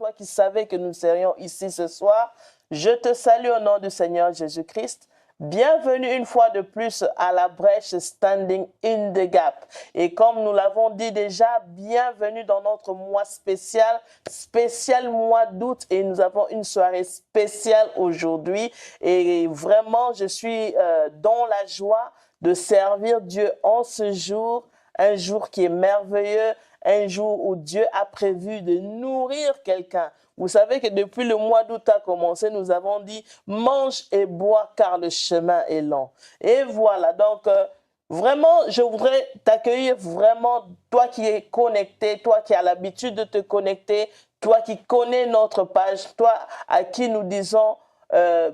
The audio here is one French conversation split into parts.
toi qui savais que nous serions ici ce soir. Je te salue au nom du Seigneur Jésus-Christ. Bienvenue une fois de plus à la brèche Standing in the Gap. Et comme nous l'avons dit déjà, bienvenue dans notre mois spécial mois d'août. Et nous avons une soirée spéciale aujourd'hui. Et vraiment, je suis dans la joie de servir Dieu en ce jour, un jour qui est merveilleux, un jour où Dieu a prévu de nourrir quelqu'un. Vous savez que depuis le mois d'août a commencé, nous avons dit « mange et bois car le chemin est long ». Et voilà, donc vraiment, je voudrais t'accueillir vraiment, toi qui es connecté, toi qui as l'habitude de te connecter, toi qui connais notre page, toi à qui nous disons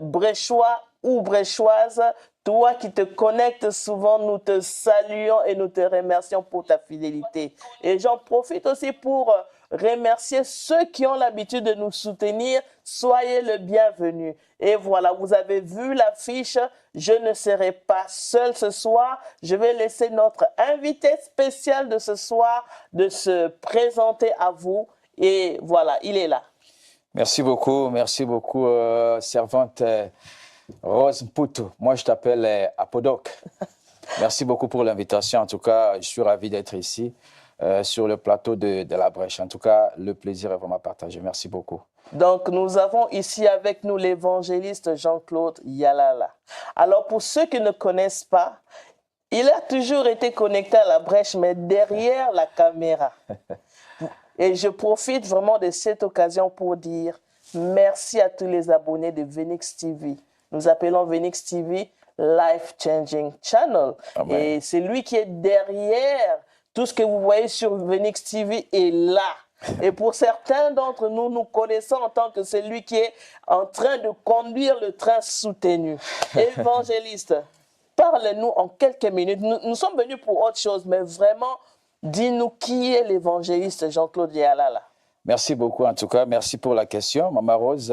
Bréchois ou Bréchoise, toi qui te connectes souvent, nous te saluons et nous te remercions pour ta fidélité. Et j'en profite aussi pour remercier ceux qui ont l'habitude de nous soutenir. Soyez le bienvenu. Et voilà, vous avez vu l'affiche. Je ne serai pas seul ce soir. Je vais laisser notre invité spécial de ce soir de se présenter à vous. Et voilà, il est là. Merci beaucoup, servante Rose Mputu. Moi, je t'appelle Apodoc. Merci beaucoup pour l'invitation. En tout cas, je suis ravi d'être ici sur le plateau de la brèche. En tout cas, le plaisir est vraiment partagé. Merci beaucoup. Donc, nous avons ici avec nous l'évangéliste Jean-Claude Yalala. Alors, pour ceux qui ne connaissent pas, il a toujours été connecté à la brèche, mais derrière la caméra. Et je profite vraiment de cette occasion pour dire merci à tous les abonnés de Venix TV. Nous appelons Venix TV Life Changing Channel. Amen. Et c'est lui qui est derrière tout ce que vous voyez sur Venix TV est là. Et pour certains d'entre nous, nous connaissons en tant que celui qui est en train de conduire le train soutenu. Évangéliste, parle-nous en quelques minutes. Nous sommes venus pour autre chose, mais vraiment, dis-nous qui est l'évangéliste Jean-Claude Yalala. Merci beaucoup, en tout cas. Merci pour la question, Maman Rose.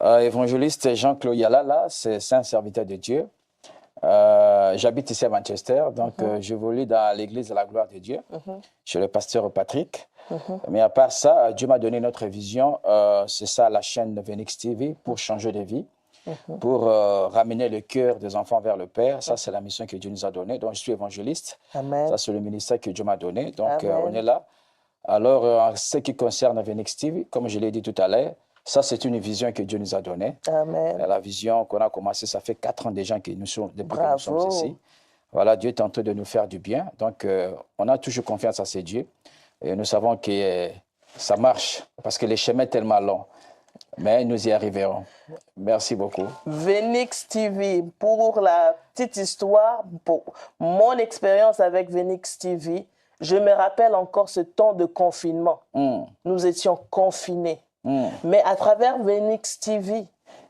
Évangéliste Jean-Claude Yalala, c'est un serviteur de Dieu. J'habite ici à Manchester, donc j'évolue dans l'église de la gloire de Dieu, chez le pasteur Patrick. Mais à part ça, Dieu m'a donné notre vision, c'est ça la chaîne de Venix TV, pour changer de vie, pour ramener le cœur des enfants vers le Père. Ça, c'est la mission que Dieu nous a donnée. Donc, je suis évangéliste. Amen. Ça, c'est le ministère que Dieu m'a donné. Donc, Amen. on est là. Alors, en ce qui concerne Venix TV, comme je l'ai dit tout à l'heure, ça, c'est une vision que Dieu nous a donnée. Amen. La vision qu'on a commencé, ça fait 4 ans déjà que nous sommes, depuis que nous sommes Bravo. ici. Voilà, Dieu est en train de nous faire du bien. Donc, on a toujours confiance à ce Dieu. Et nous savons que ça marche parce que les chemins sont tellement longs. Mais nous y arriverons. Merci beaucoup. Venix TV, pour la petite histoire, pour mon expérience avec Venix TV, je me rappelle encore ce temps de confinement. Nous étions confinés. Mais à travers Venix TV,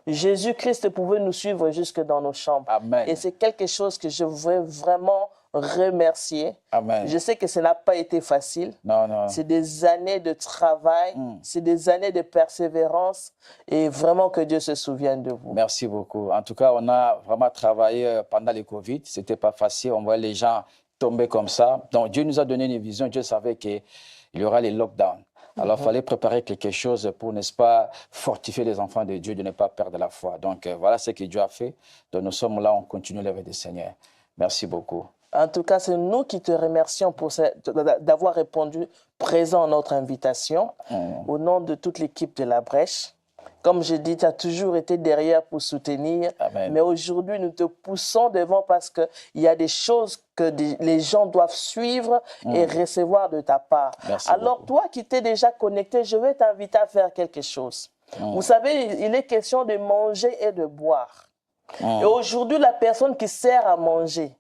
Jésus-Christ pouvait nous suivre jusque dans nos chambres. Amen. Et c'est quelque chose que je veux vraiment remercier. Amen. Je sais que ça n'a pas été facile. Non, non. C'est des années de travail, c'est des années de persévérance et vraiment que Dieu se souvienne de vous. Merci beaucoup. En tout cas, on a vraiment travaillé pendant le Covid. Ce n'était pas facile. On voyait les gens tomber comme ça. Donc, Dieu nous a donné une vision. Dieu savait qu'il y aura les lockdowns. Alors, il fallait préparer quelque chose pour, n'est-ce pas, fortifier les enfants de Dieu, de ne pas perdre la foi. Donc, voilà ce que Dieu a fait. Donc, nous sommes là, on continue l'œuvre du Seigneur. Merci beaucoup. En tout cas, c'est nous qui te remercions d'avoir répondu présent à notre invitation au nom de toute l'équipe de la brèche. Comme je dis, tu as toujours été derrière pour soutenir. Amen. Mais aujourd'hui, nous te poussons devant parce qu'il y a des choses que les gens doivent suivre et recevoir de ta part. Merci Alors, beaucoup. toi qui t'es déjà connecté, je vais t'inviter à faire quelque chose. Vous savez, il est question de manger et de boire. Et aujourd'hui, la personne qui sert à manger,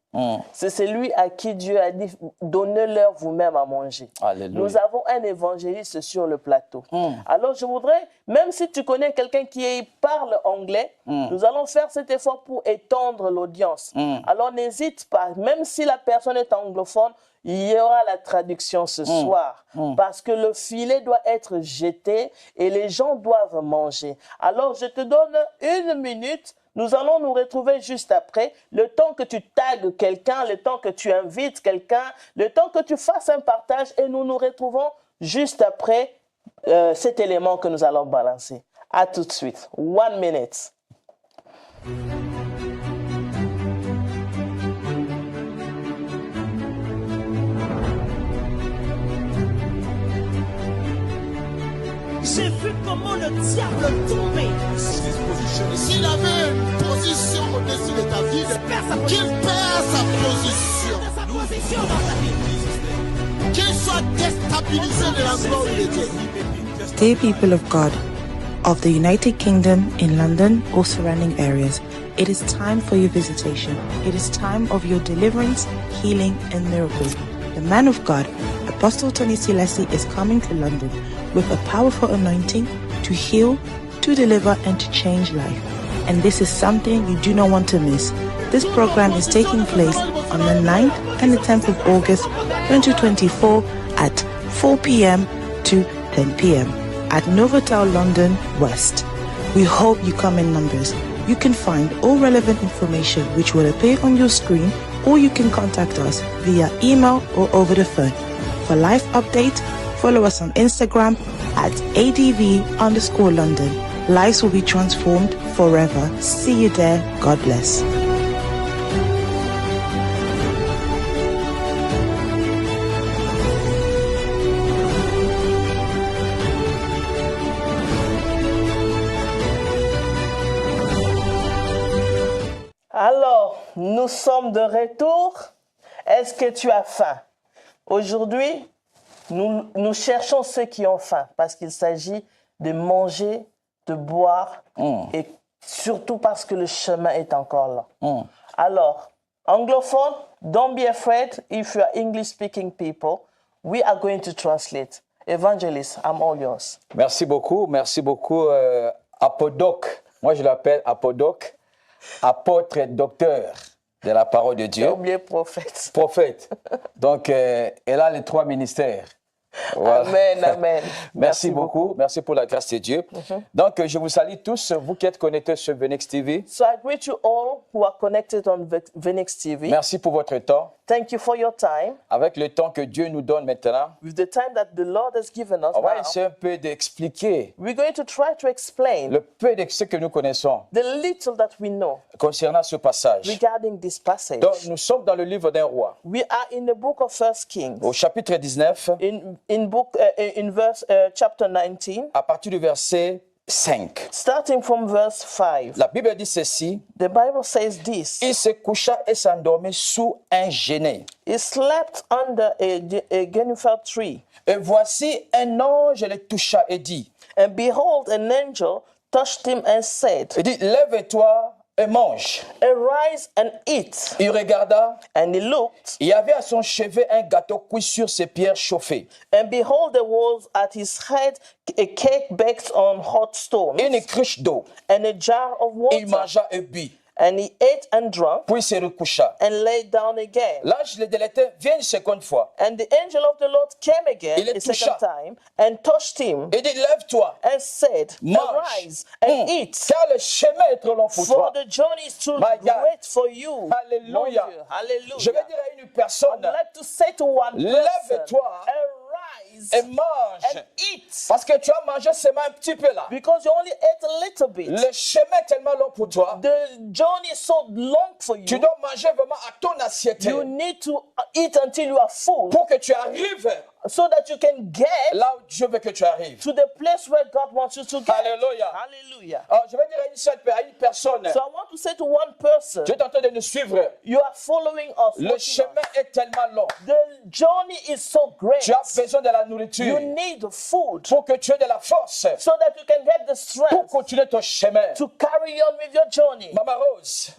c'est celui à qui Dieu a dit « donnez-leur vous-même à manger ». Nous avons un évangéliste sur le plateau. Alors, je voudrais, même si tu connais quelqu'un qui parle anglais, nous allons faire cet effort pour étendre l'audience. Alors, n'hésite pas, même si la personne est anglophone, il y aura la traduction ce soir. Parce que le filet doit être jeté et les gens doivent manger. Alors, je te donne 1 minute. Nous allons nous retrouver juste après, le temps que tu tagues quelqu'un, le temps que tu invites quelqu'un, le temps que tu fasses un partage et nous nous retrouvons juste après cet élément que nous allons balancer. À tout de suite. 1 minute. J'ai vu comment le diable tombait. S'il avait une position au-dessus de ta vie, qu'il perd sa position. Sa position dans ta vie. Qu'il soit déstabilisé de la gloire de Dieu. Dear people of God, of the United Kingdom, in London or surrounding areas, it is time for your visitation. It is time of your deliverance, healing, and miracle. The man of God, Apostle Tony Silesi, is coming to London with a powerful anointing to heal, to deliver, and to change life. And this is something you do not want to miss. This program is taking place on the 9th and the 10th of August 2024 at 4 p.m. to 10 p.m. at Novotel London West. We hope you come in numbers. You can find all relevant information which will appear on your screen, or you can contact us via email or over the phone. For live update, follow us on Instagram at ADV_London. Lives will be transformed forever. See you there. God bless. Alors, nous sommes de retour. Est-ce que tu as faim? Aujourd'hui, nous cherchons ceux qui ont faim parce qu'il s'agit de manger, de boire et surtout parce que le chemin est encore là. Alors, anglophone, don't be afraid if you are English-speaking people. We are going to translate. Evangelist, I'm all yours. Merci beaucoup, Apodoc. Moi, je l'appelle Apodoc, apôtre docteur de la parole de Dieu. J'ai oublié prophète. Prophète. Donc, elle a les 3 ministères. Voilà. Amen, amen. Merci beaucoup. Merci pour la grâce de Dieu. Donc, je vous salue tous, vous qui êtes connectés sur Venix TV. So I greet you all who are connected on Venix TV. Merci pour votre temps. Thank you for your time. Avec le temps que Dieu nous donne maintenant, With the time that the Lord has given us on va now, essayer un peu d'expliquer we're going to try to explain le peu de ce que nous connaissons the little that we know concernant ce passage. regarding this passage. Donc, nous sommes dans le livre d'un roi, We are in the book of 1 Kings, au chapitre 19, in verse chapter 19, à partir du verset 5. starting from verse 5. La Bible dit ceci: The Bible says this: il se coucha et s'endormit sous un genêt. He slept under a juniper tree, Et voici un ange le toucha et dit, and behold, an angel touched him and said, il dit, lève-toi et mange. Arise and eat. Il regarda, And he looked, il y avait à son chevet un gâteau cuit sur ses pierres chauffées, and behold, there was at his head a cake baked on hot stones, une cruche d'eau. and a jar of Il water. mangea et but, And he ate and drank, puis se recoucha. and lay down again. L'ange de l'Éternel vient une seconde fois. And the angel of the Lord came again Il le a second toucha. time, and touched him, Il dit, lève-toi, and said, mange, Arise and eat, car le chemin est trop long pour for toi. the journey is too My God. great for you. Alléluia. Mon Dieu. Je vais Hallelujah. dire à une personne, I'd like to say to one person, lève-toi arise et mange. and eat, Parce que tu as mangé seulement un petit peu là. because you only ate a little bit. Le chemin est tellement long pour toi. The journey is so long for Tu you. dois manger vraiment à ton assiette You need to eat until you are full, pour que tu arrives so that you can get là où Dieu veut que tu arrives. to the place where God wants you to get. Alléluia. Hallelujah. Alors, je vais dire à une personne, So I want to say to one person, tu es en train de nous suivre. you are following us. Le watching chemin us. est tellement long. The journey is so great. Tu as besoin de la You nourriture need food pour que tu aies de la force so that you can get the pour strength continuer ton chemin. to carry on with your journey. Maman Rose,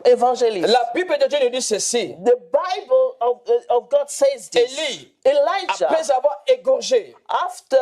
Evangelist. la Bible de Dieu nous dit ceci. The Bible of God says this. Élie, Elijah, après avoir égorgé after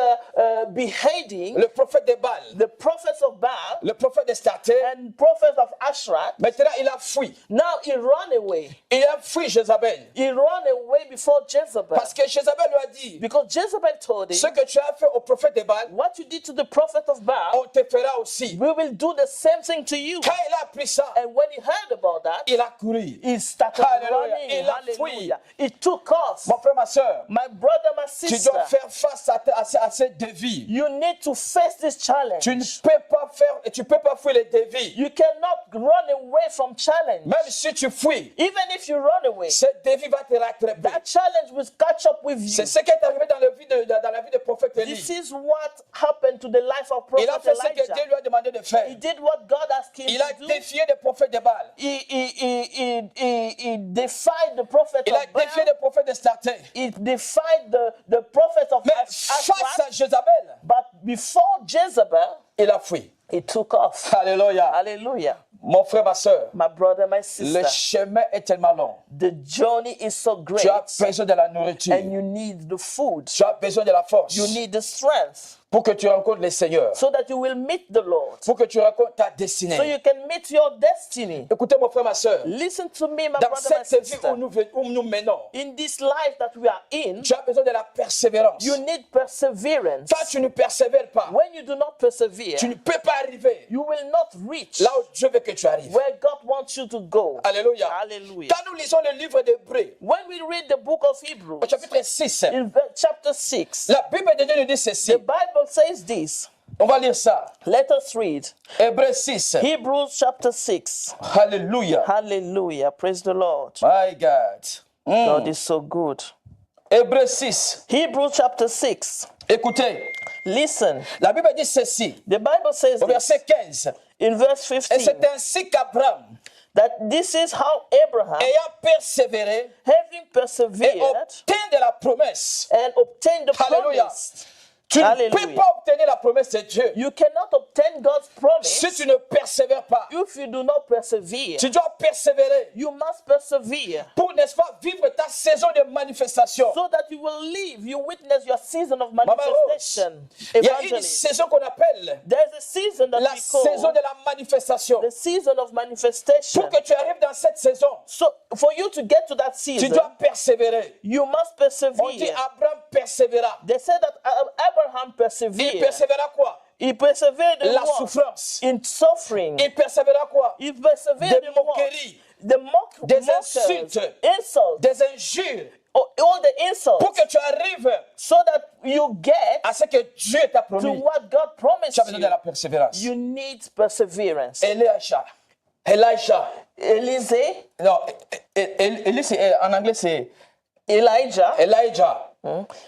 beheading le prophète de Baal, the prophets of Baal le prophète de Starté, and prophets of Asherah, maintenant il a fui. now he ran away. Il a fui Jézabel. He ran away before Jezebel. Parce que Jézabel lui a dit, Because Jezebel told ce him, que tu as fait au prophète de Baal, what you did to the prophet of Baal, on te fera aussi. we will do the same thing to you. Quand il a appris ça, And when he heard about that, il a couru. he started Hallelujah. running. Il a fui. Hallelujah. It took us. Mon frère, ma soeur, My brother, my tu sister, dois faire face à ces défis. you need to face this challenge. Tu ne peux pas fuir les défis. You cannot run away from challenge. Même si tu fuis, Even if you run away, ce défi va te rattraper. that challenge will catch up with you. C'est ce qui est arrivé dans la vie de prophète Élie. This is what happened to the life of Il a Prophet fait ce que Dieu Elijah. lui a demandé de faire. He did what God asked him Il a to do. défié les prophètes de Baal. He defied the prophet Il a of Baal. défié les prophètes de Starté. He defied the prophet of Mais face à Ashtaroth. Jézabel, But before Jezebel, il a fui. he took off. Alléluia. Hallelujah. Mon frère, ma soeur, My brother, my le sister, chemin est tellement long. the journey is so great, Tu as besoin de la nourriture. and you need the food. Tu as besoin de la force You need the strength pour que tu rencontres le Seigneur. so that you will meet the Lord, Pour que tu rencontres ta so destinée. you can meet your destiny. Écoutez, mon frère, ma soeur. Listen to me, my Dans brother, my cette vie sister. où nous menons, In this life that we are in, tu as besoin de la persévérance. you need perseverance. Quand tu ne persévères pas, When you do not persevere, tu ne peux pas arriver you will not reach là où Dieu veut que tu arrives. where God wants you to go. Alléluia. Hallelujah. Quand nous lisons le livre d'Hébreux, When we read the book of Hebrews, au chapitre 6, in chapter 6, la Bible de Dieu nous dit ceci. the Bible says this. On va lire ça. Let us read. Hébreux 6. Hebrews chapter 6. Alléluia. Hallelujah. Praise the Lord. My God. God is so good. Hébreux 6. Hebrews chapter 6. Écoutez, Listen. la Bible dit ceci. The Bible says Au this verset 15. in verse Et 15 c'est ainsi qu'Abraham, that this is how Abraham, ayant persévéré, having et persevered obtint de la promesse. and obtained the Alléluia. promise. Tu ne Hallelujah. peux pas obtenir la promesse de Dieu You cannot obtain God's promise si tu ne persévères pas. if you do not persevere. Tu dois persévérer You must persevere pour, n'est-ce pas, vivre ta saison de manifestation. so that you will live. You witness your season of Maman manifestation. Il y a une Evangelist. saison qu'on appelle There's a season that la we call saison de la manifestation. the season of manifestation. Pour que tu arrives dans cette saison, So for you to get to that tu season, dois persévérer. you must On dit persevere. Abraham persévéra. They said that Abraham persevered. Il persévéra quoi? He persevered in La what? souffrance. In suffering. Il persévéra quoi? He persevered Des in what? moqueries. The Des mockers, insultes. insults, Des injures. all the insults, Pour que tu arrives so that you get à ce que Dieu t'a to promis. what God promised Tu as besoin de la you. persévérance. You need perseverance. Elisha. Elise, Non, en anglais c'est Elijah, Elijah.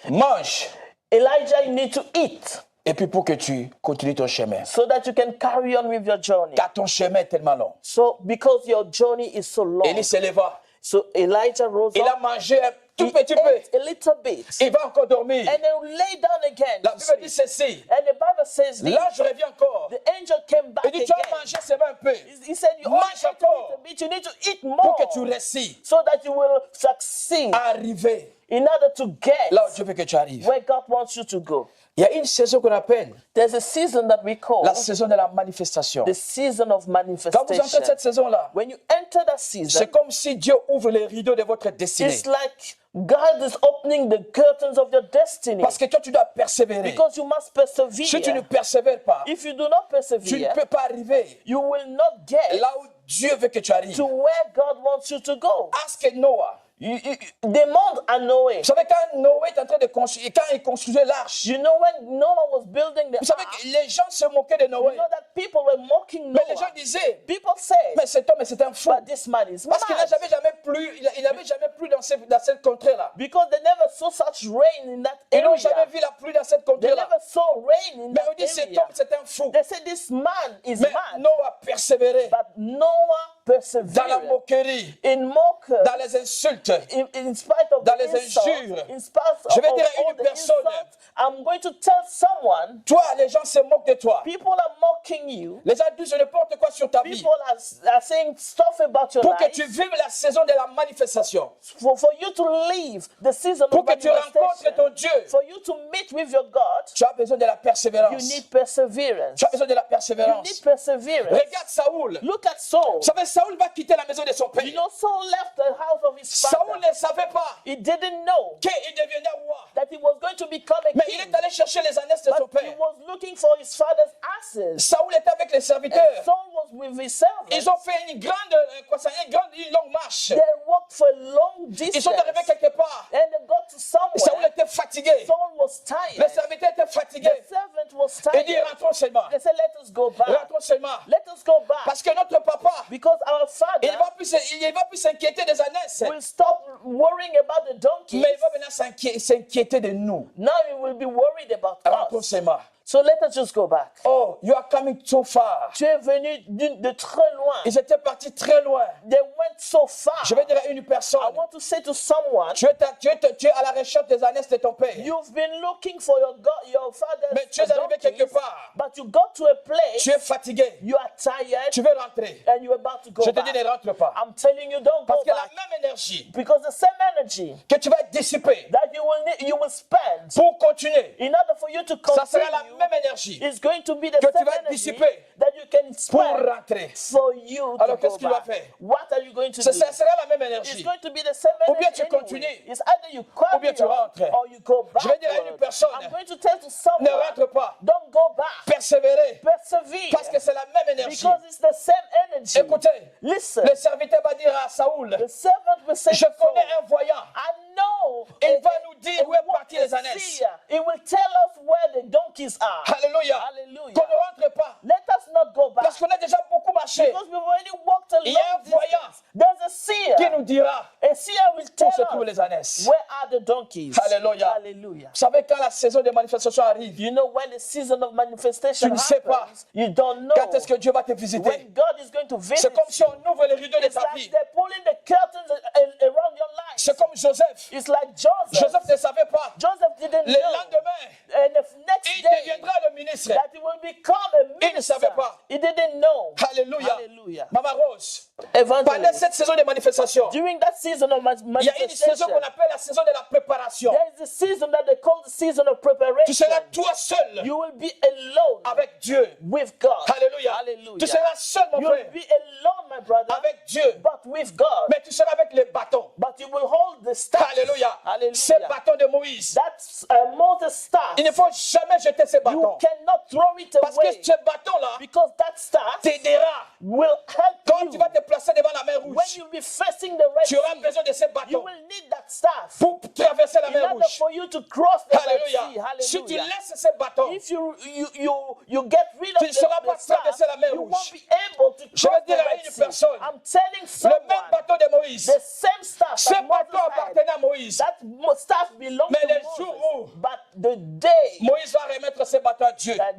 Mange. Elijah, you need to eat Et puis pour que tu continues ton chemin. so that you can carry on with your journey. Car ton chemin est tellement long. So because your journey is so long, Élie se leva. so Elijah rose Il a up, mangé un tout he petit peu. ate a little bit, Il va encore dormir. and then lay down again. La to Bible dit sleep. ceci. And the Bible says this, L'ange revient encore. the angel came back Il dit, tu as again. mangé seulement un peu. He said, you only Mange ate a encore. little bit, you need to eat Pour more que tu réussis so that you will succeed à arriver in order to get là où Dieu veut que tu arrives. where God wants you to go. Il y a une saison qu'on appelle There's a season that we call la saison de la manifestation. the season of Quand vous entrez manifestation. cette saison-là, When you enter that c'est season, comme si Dieu ouvre les rideaux de votre destinée. it's like God is opening the curtains of your destiny Parce que toi, tu dois persévérer. because you must Si tu ne persevere. persévères pas, If you do not tu ne persevere, peux pas arriver you will not get là où Dieu veut que tu arrives. to where God wants you to go. Ask Noah. Demande à Noé. Vous savez, quand Noé est en train de construire, quand il construisait l'arche, You know when Noah was building the vous savez ark, que les gens se moquaient de you Noé. know that people were mocking Mais les gens Noah. disaient, People say, mais cet homme, c'est un fou. but this man is Parce qu'il mad. n'avait jamais plu, il n'avait jamais plu dans cette contrée-là. Because they never saw such rain in that Ils n'ont jamais area. vu la pluie dans cette They contrée-là. never saw rain in Mais on dit, that cet area. homme, c'est un fou. They said this man is Mais mad. Noah a persévéré But Noah dans la persevered moquerie, in mockers, dans les insultes. in spite of dans the les insults, injures. in spite of Je vais dire à all une the personne, insults. I'm going to tell someone, Toi, les gens se moquent de toi. people are mocking you. Les gens disent n'importe quoi sur ta vie. People are saying stuff about your Pour que life. tu vives la saison de la manifestation. For you to live the season Pour of que tu rencontres manifestation, ton Dieu. for you to meet with your God, Tu as besoin de la you persévérance. need perseverance. Tu as besoin de la You persévérance. need perseverance. Regarde Saoul. Look at Saul. Vous savez, Saoul va quitter la maison de son père. You know, Saul left the house of his Saoul father. ne savait pas He didn't know qu'il deviendrait roi. that he was going to become a Mais il king. est allé chercher les ânesses de son But he père. was looking for his father's asses. Saoul était avec les serviteurs. Saul was with his servants. Ils ont fait une longue marche. They walked for a long Ils distance. sont arrivés quelque part. And they got to Saoul somewhere. était fatigué. Saul was Le tired. serviteur était fatigué. The servant was Il dit, tired. rentrons seulement. They said, let us go back. Rentrons seulement. Let us go back. Parce que notre papa, Because our il father ne va plus s'inquiéter des ânesses. will stop worrying about the donkeys. Mais il va maintenant s'inquiéter de nous. Now he will be worried about Rentrons us. seulement. So let us just go back. Oh, you are coming too far. Tu es venu de très loin. Ils étaient partis très loin. They went so far. Je vais dire à une personne, I want to say to someone, tu es à la recherche des ânesses de ton père. you've been looking for your father's Mais tu es arrivé quelque donkeys, part. but you got to a place, Tu es fatigué. you are tired, Tu veux rentrer. and you're about to go Je te dis, back. ne rentre pas. I'm telling you, don't Parce go que la back. même énergie Because the same energy que tu vas dissiper that you will spend pour continuer, in order for you to ça sera la continue même énergie is going to be the que tu same vas energy dissiper that you can pour spend rentrer. for you Alors, to qu'est-ce go qu'il va back. faire? What are you going to Ça do? sera la même It's énergie. going to be the same Ou bien energy tu anyway. continues, It's either you carry ou bien tu on rentres. or you go back. Je vais dire à une personne, I'm going to tell to Ne someone, rentre pas. don't go back. Persévérer. Persevere. Parce que c'est la même énergie. Because it's the same energy. Écoutez, Listen, le serviteur va dire à Saoul, the servant will say je to connais Saul, un voyant. I know. Il va nous dire où est parti les a ânesses. seer. It will tell us where the donkeys are. Alléluia. Hallelujah. Qu'on ne rentre pas. Let us not go back. Parce qu'on a déjà beaucoup marché. Because we've already walked a Il y a un long voyant distance. There's a seer. Qui nous dira A seer will tell où se trouvent us les ânesses. where are the donkeys. Alléluia. Hallelujah. Vous savez, quand la saison de manifestation arrive, You know when the season of manifestation Tu ne sais pas happens, you don't know quand est-ce que Dieu va te visiter. when God is going to visit C'est comme si you. on ouvre les rideaux de It's ta like vie. they're pulling the curtains around your life. C'est comme Joseph. It's like Joseph. Joseph ne savait pas. Joseph didn't Le know. lendemain, And the next il day deviendra le ministre. that he will become a Il ne minister. savait pas. He didn't know. Alléluia. Hallelujah. Maman Rose, pendant Evangelist, cette saison de manifestation, during that season of il y a une saison manifestation, qu'on appelle la saison de la préparation. there is a season that they call the season of Tu preparation. seras toi seul You will be alone avec Dieu. with God. Alléluia. Hallelujah. Tu seras seul, mon You frère, will be alone, my brother, avec Dieu. but with God. Mais tu seras avec les bâtons. But you will hold the staff. Alléluia. Hallelujah. Ces bâtons de Moïse. That's Moses' staff. Il ne faut jamais jeter ces You bâtons. cannot throw it Parce que away ce bâton-là because that staff t'aidera. will help Quand you. tu vas te placer devant la mer When rouge, you'll be facing the Red tu auras Sea, besoin de ces you bâtons will need that staff pour traverser la in mer order rouge. for you to cross the Red Alléluia. Sea. Si tu Hallelujah. laisses ces bâtons, If you get rid Tu of ne seras pas the staff, traverser la mer you rouge. won't be able to Je cross vais dire the à Red une Sea. personne, I'm telling le someone même bâton de Moïse, the same staff ce that Moses bâton had, appartenait à Moïse. that staff belongs Mais to le Moses. jour où But the day Moïse va remettre ce bâton à Dieu, that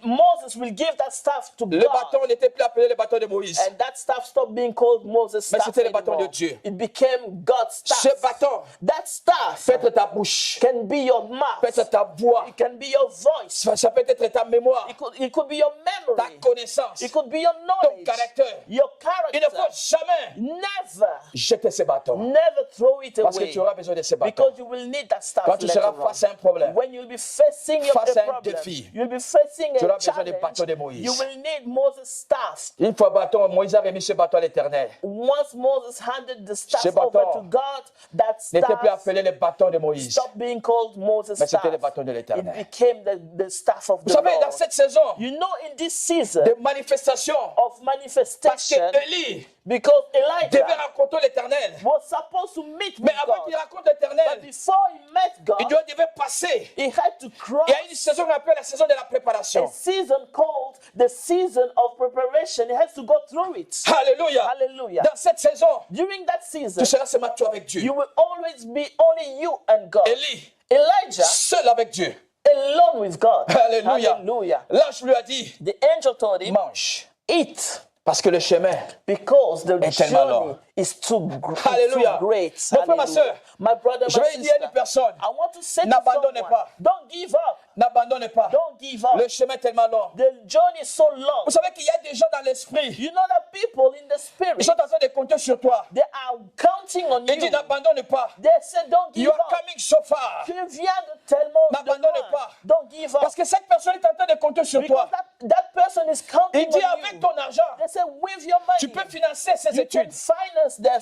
Moses will give that staff to le God, bâton n'était plus appelé le bâton de Moïse. and that staff stopped being called Moses' Mais staff c'était le bâton anymore. de Dieu. It became God's Ce staff. bâton That staff peut être ta bouche, can be your peut mouth. être ta voix, It can be your voice. ça peut être ta mémoire, It could be your ta memory. connaissance, It could be your ton knowledge. caractère. Your Il ne faut character. jamais Never, jeter ces bâtons. never throw it Parce que away. tu auras besoin de ces bâtons. Because you will need that staff Quand tu later seras on. face à un problème, When you'll be facing face à a un problem, défi, you'll be facing tu a auras besoin des bâtons de challenge, Moïse. you will need Moses' staff. une fois Moïse a remis ce bâton à l'Éternel. Once Moses handed the staff Ce over bâton to God, that N'était plus staff appelé le bâton de Moïse. stopped being called Moses' Mais c'était staff. le bâton de It l'Éternel. became the staff of Vous the savez, dans Lord. cette saison You know, in this season de manifestation, of parce manifestation, que Élie because devait Elijah rencontrer l'Éternel. was supposed to meet Mais with avant God, qu'il rencontre but l'Éternel, before he met il God, devait passer. he had to cross Il y a une saison qu'on appelle la saison de la a préparation. season called the season of preparation. He has to go through it. Alléluia. Hallelujah. Dans cette saison, During that season, tu seras seulement toi avec Dieu. you will always be only you and God. Élie, Elijah, seul avec Dieu. alone with God. Alléluia. Hallelujah. L'ange lui a dit, The angel told him, mange. eat, Parce que le chemin, because the est tellement journey long. is too Alléluia. great. Mon frère, ma Hallelujah. sœur, My brother, je my vais dire à une sister, personne, I want to say to n'abandonnez someone, pas. don't give up. n'abandonne pas. Don't give up. Le chemin est tellement long. The journey is so long. Vous savez qu'il y a des gens dans l'esprit. You know that people in the Ils spirit, sont en train de compter sur toi. they are counting on Ils disent you. n'abandonne pas. They say don't give You are up. coming so far. Tu viens de tellement de N'abandonne loin. pas. Don't give up. Parce que cette personne est en train de compter sur Because toi. that person is counting Il dit on avec you. ton argent, They say with your tu money, peux financer ses you can études. finance their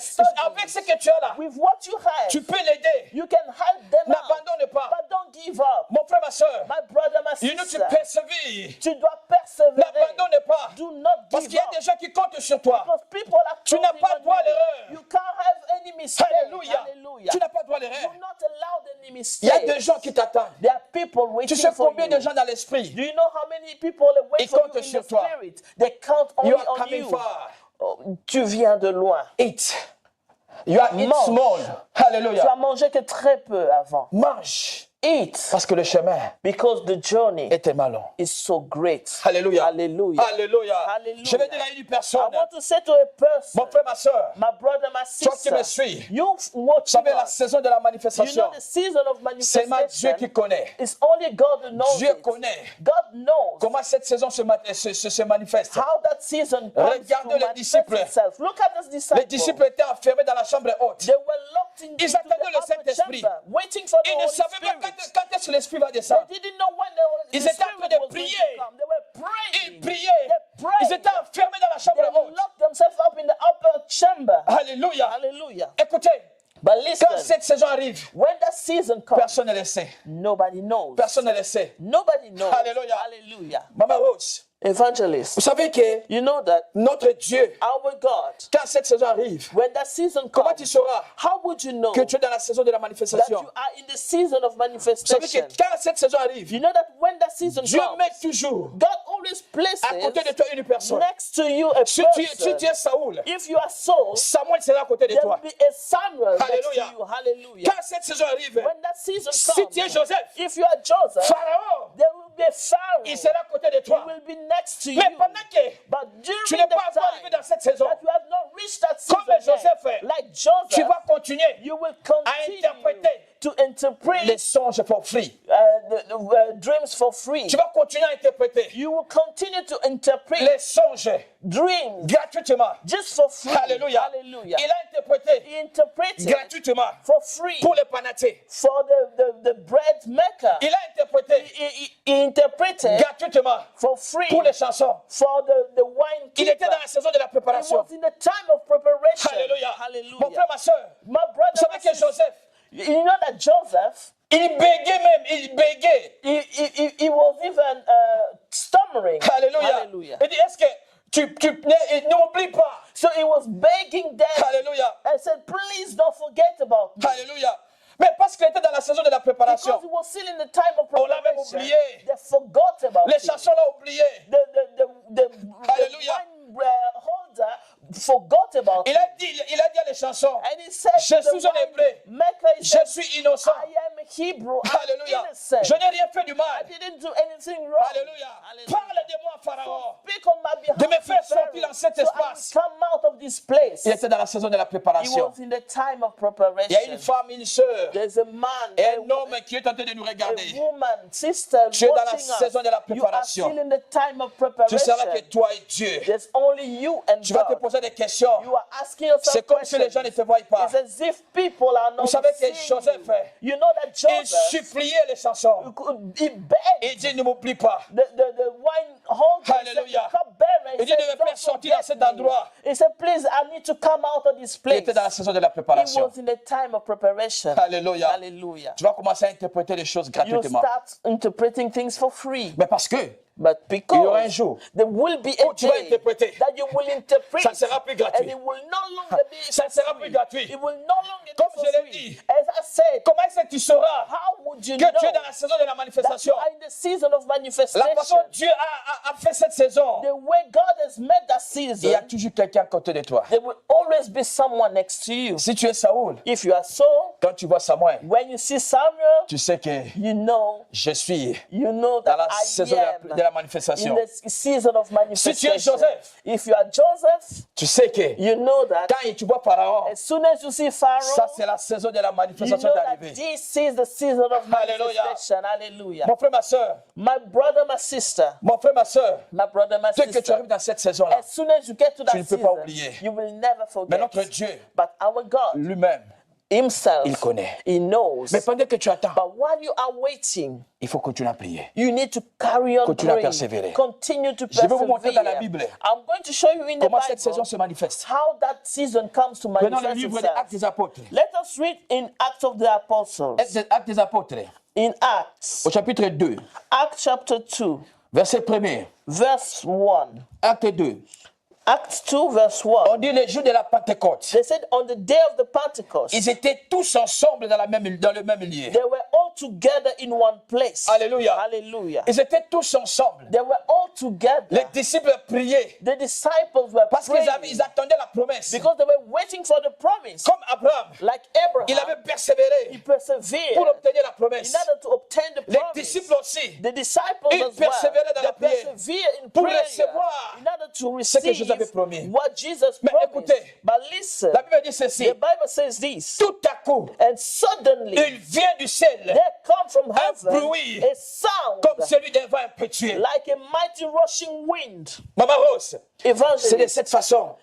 Avec ce studies. que tu as là, With what you have, tu peux l'aider. you can help them out. N'abandonne pas. But don't give up. Mon frère, ma soeur, My brother, my il nous tu sister, persévères. tu dois Parce persevere. N'abandonne pas. Do not Parce give qu'il y a up. des gens qui comptent sur toi. Because people are Tu n'as counting pas on droit à you. l'erreur. You can't have any mistake. Alléluia. Hallelujah. Tu n'as pas droit à l'erreur. Do not allow any Il y mistake. a des gens qui t'attendent. There are people Tu waiting sais for combien you. de gens dans l'esprit? Do you know how many people wait Ils for you comptent in sur the toi. spirit? They count You only are on coming you. far. Oh, tu viens de loin. Eat. You are eat Mange. small. Tu as Alléluia. mangé que très peu avant. Mange. Eat. Parce que le chemin Because the journey est tellement long. is so great. Alléluia. Hallelujah. Alléluia. Hallelujah. Je vais dire à une I personne, want to say to a person, mon frère, ma soeur, my brother, my toi qui sister, me suis, you vous watch savez la us. saison de la You manifestation, know the season of c'est Dieu manifestation. qui connaît. It's only God who knows Dieu it. connaît God knows comment cette saison se manifeste. how that season comes Regardez to les manifest disciples. itself. Look at these disciples. Les disciples étaient enfermés dans la chambre haute. They were locked Ils into attendaient the le upper Saint-Esprit. chamber, waiting for the Ils ne Holy savaient pas Spirit. quand est-ce que l'Esprit va They descendre. didn't know when the Ils Holy étaient en train Spirit de was going prier. to come. They were Ils praying. priaient. They prayed. Ils étaient enfermés dans la They chambre haute. locked themselves up in the upper chamber. Alléluia. Hallelujah. Écoutez, But quand listen, cette saison arrive, when that season comes, personne ne le sait. nobody knows. Personne ne le sait. Nobody knows. Hallelujah. Hallelujah. Maman Rose, Evangelist, vous savez que you know that notre Dieu, our God, quand cette saison arrive, when that season comment comes, tu sauras how would you know que tu es dans la saison de la that manifestation? you are in the season of Vous savez manifestation? que quand cette saison arrive, You know that when that season Dieu comes, met toujours God always places à côté de toi une personne. next to you a Si person. tu es Saoul, If you are Saul, Samuel sera à côté de there toi. will be a Samuel next to Hallelujah. you. Hallelujah. Quand cette saison arrive, When that season si tu es comes, Joseph, if you are Joseph, Pharaon, there will be a Pharaoh. il sera à côté de He toi. will be next to Mais you. pendant que But tu during n'es the pas encore arrivé time dans cette saison, that you have not reached that season comme Joseph, yet, like tu Joseph, vas continuer you will à continue interpréter to interpret les songes for free. the dreams for free. Tu vas continuer à interpréter You will continue to interpret les songes dreams gratuitement. just for free. Alléluia. Hallelujah. Il a interprété He interpreted gratuitement for free pour les panatés. for the bread maker. Il a interprété He interpreted gratuitement for free pour les chansons. for the wine Il était keeper. dans la saison de la It préparation. was in the time of preparation. Alléluia. Hallelujah. Mon frère, ma soeur, My brother, vous savez my que sister, Joseph, you know that Joseph, il bégait même, il bégait. he was even stammering. Alléluia. Hallelujah. Il dit, est-ce que n'oublie pas. So he was begging them Alléluia. and said, please don't forget about me. Alléluia. Mais parce qu'il était dans la saison de la Because préparation, he was still in the time of on l'avait preparation. oublié. They forgot about Les him. chansons l'ont oublié. The Hallelujah. wine holder forgot about Il him. a dit à les chansons, And he said, Je to the suis un wine Hébreu. maker, he je said, suis innocent. I am a Hebrew. I'm Alléluia. innocent. Je n'ai rien fait du I mal. didn't do anything wrong. Alléluia. Hallelujah. Parle de moi, Pharaon. Speak on my behalf De me faire to Pharaoh, sortir dans cet so I espace. will come out of this place. Il était dans la saison de la He préparation. was in the time of Il y a preparation. une femme, une sœur, There's a man, et un homme qui est en train de nous a regarder. woman, sister, Tu es dans la watching us. saison de la You are préparation. still in the time of Tu preparation. sauras que toi et Dieu. There's only you and Tu vas te God. poser des questions. You are asking yourself C'est comme si les gens ne te voient pas. It's as if people are not Vous savez que seeing Joseph, you. You know that il Joseph, suppliait les chansons. he begged Il dit, ne m'oublie pas. the wine holder, Hallelujah. the cupbearer. Il dit, ne me faire sortir dans cet endroit. He said, please, I need to come out of this Il place. était dans la saison de la He préparation. was in the time of preparation. Alléluia. Hallelujah. Tu vas commencer à interpréter les choses You gratuitement. start interpreting things for free. Mais parce que But il y aura un because jour there will be a où tu vas day interpréter. that you will interpret, Ça ne sera plus and gratuit. it will no longer be Ça ne sera for plus free. gratuit. It will no longer Comme be for je l'ai free. dit. As I said, Comment est-ce que tu sauras how would you que know tu es dans la saison de la that you manifestation? are in the season of La manifestation? façon dont Dieu a fait cette saison, The way God has made that il y a season, toujours quelqu'un à côté de toi. there will always be someone next to you. Si tu es Saoul, If you are Saul, quand tu vois Samuel, when you see Samuel, tu sais que you know dans that la I saison am de la in manifestation. the season of Si tu es manifestation. Joseph, If you are Joseph, tu sais que you know that quand tu vois Pharaon, as soon as you see Pharaoh, ça c'est la saison de la you manifestation know that d'arrivée. this is the season of Hallelujah. manifestation. Hallelujah. Mon frère, ma soeur, My brother, my sister, mon frère, ma soeur, my brother, my dès que tu sister, arrives dans cette saison-là, as soon as you get to that ne peux pas season, oublier. you will never mais forget. notre Dieu But our God lui-même, himself, il connaît. he knows. Mais pendant que tu attends, But while you are waiting, il faut continuer à prier. you need to carry on Continue à praying. persévérer. Continue to Je vais vous montrer dans la persevere. Bible I'm going to show you in the Comment cette Bible saison se manifeste. how that season comes to Prenons le manifest livre des Actes itself. des Apôtres. Let us read in Acts of the Apostles. Actes des Apôtres, In Acts, au chapitre 2, Acts chapter 2, verset 1er. verse 1. Acte 2. Acts 2, verse 1. On dit le jour de la Pentecôte. They said on the day of the Pentecost, Ils étaient tous ensemble dans le même lieu. they were all together in one place. Alléluia. Hallelujah. Ils étaient tous ensemble. They were all together. Les disciples priaient The disciples were parce praying qu'ils attendaient la promesse. because they were waiting for the promise. Comme Abraham, Like il Abraham, avait persévéré he persevered pour obtenir la in promesse. order to obtain the Les promise. disciples aussi, The disciples ils as well, persévéraient dans la they prière persevered in pour prayer recevoir in order to ce que Jésus receive avait promis. what Jesus Mais promised. écoutez, But listen, La Bible dit ceci. the Bible says this, Tout à coup, and suddenly il vient du ciel there come from heaven bruit a sound comme celui d'un vent impétueux. like a mighty rushing wind. Maman Rose, c'est de Evangelist, cette façon.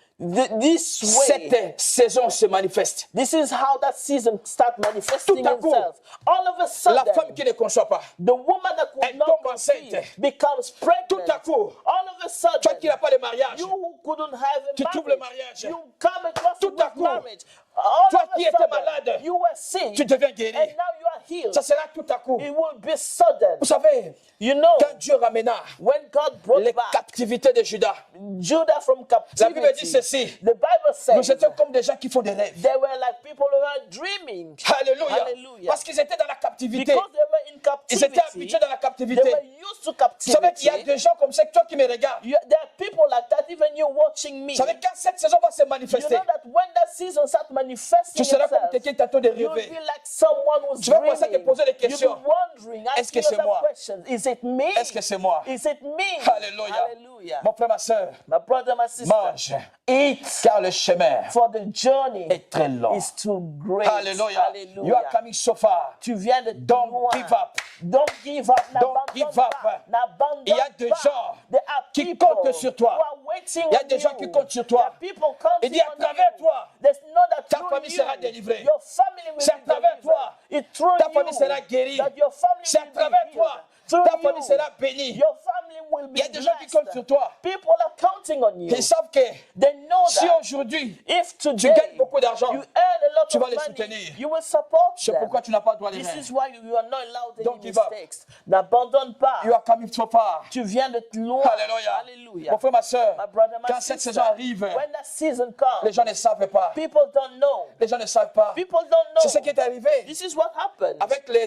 this way, Cette saison se manifeste. this is how that season start manifesting Tout à coup, itself. All of a La sudden, femme qui ne conçoit pas, the woman that could elle not tombe conceive enceinte. becomes pregnant. Tout à coup, All of a sudden, toi qui n'as pas de mariage, you who couldn't have a tu trouves le mariage. you come across Tout with à coup, marriage. All toi of a qui étais sudden, malade, you were sick, tu deviens and guéri. now you are healed. Ça sera tout à coup. It will be sudden. Vous savez, You know, quand Dieu ramena when God brought les back captivités de Judas, Judah from la Bible dit captivity, ceci. the Bible Nous says étions comme des gens qui font des rêves. they were like people who were dreaming. Alléluia. Hallelujah. Parce qu'ils étaient dans la captivité. Because they were in Ils étaient captivity, habitués dans la they captivité. were used to Vous savez qu'il y a captivity. des gens comme ça, toi qui me regardes. There are people like that, even you watching me. Vous savez, quand cette saison va se You manifester, know that when that season starts manifesting tu seras comme itself, quelqu'un qui t'a de you'll rêver. be like someone who's Tu vas commencer à te dreaming. poser des You'll be questions. wondering, Est-ce que asking c'est yourself moi? questions. Is it me? Est-ce que c'est moi? Is it me? Alléluia. Hallelujah. Mon frère, ma soeur, My brother, my sister, mange, eat, car le chemin for the journey est très long. is too great. Alléluia. You are coming so far. Tu viens de Don't loin. give up. Don't give up. Don't N'abandonne give pas. up. N'abandonne Il y a des pas. gens There are qui people comptent sur toi. who are waiting Il y a on des gens you. qui comptent sur toi. There are people counting Il dit, à on travers you. toi, There's no that ta through famille you, sera délivrée. your family will C'est à be travers delivered. toi. It's through Ta famille you sera guérie. that your family C'est à will be travers healed. toi. Through Ta famille you, sera bénie. your family will be Il y a des gens qui blessed. comptent sur toi. People are counting on you. Ils savent que They know si that aujourd'hui if tu today gagnes beaucoup d'argent, you earn a lot tu vas of les money, soutenir. you will support c'est them. pourquoi tu n'as pas droit d'erreur. This is why you are not allowed Don't any give up. mistakes. N'abandonne pas. You are coming so far. Tu viens de loin. Alléluia. Alléluia. Mon frère, ma soeur, My brother, my quand cette sister, saison arrive, when that season comes, les gens ne savent pas. people don't know. Les gens ne savent pas. People don't know. C'est ce qui est arrivé This is what happened avec les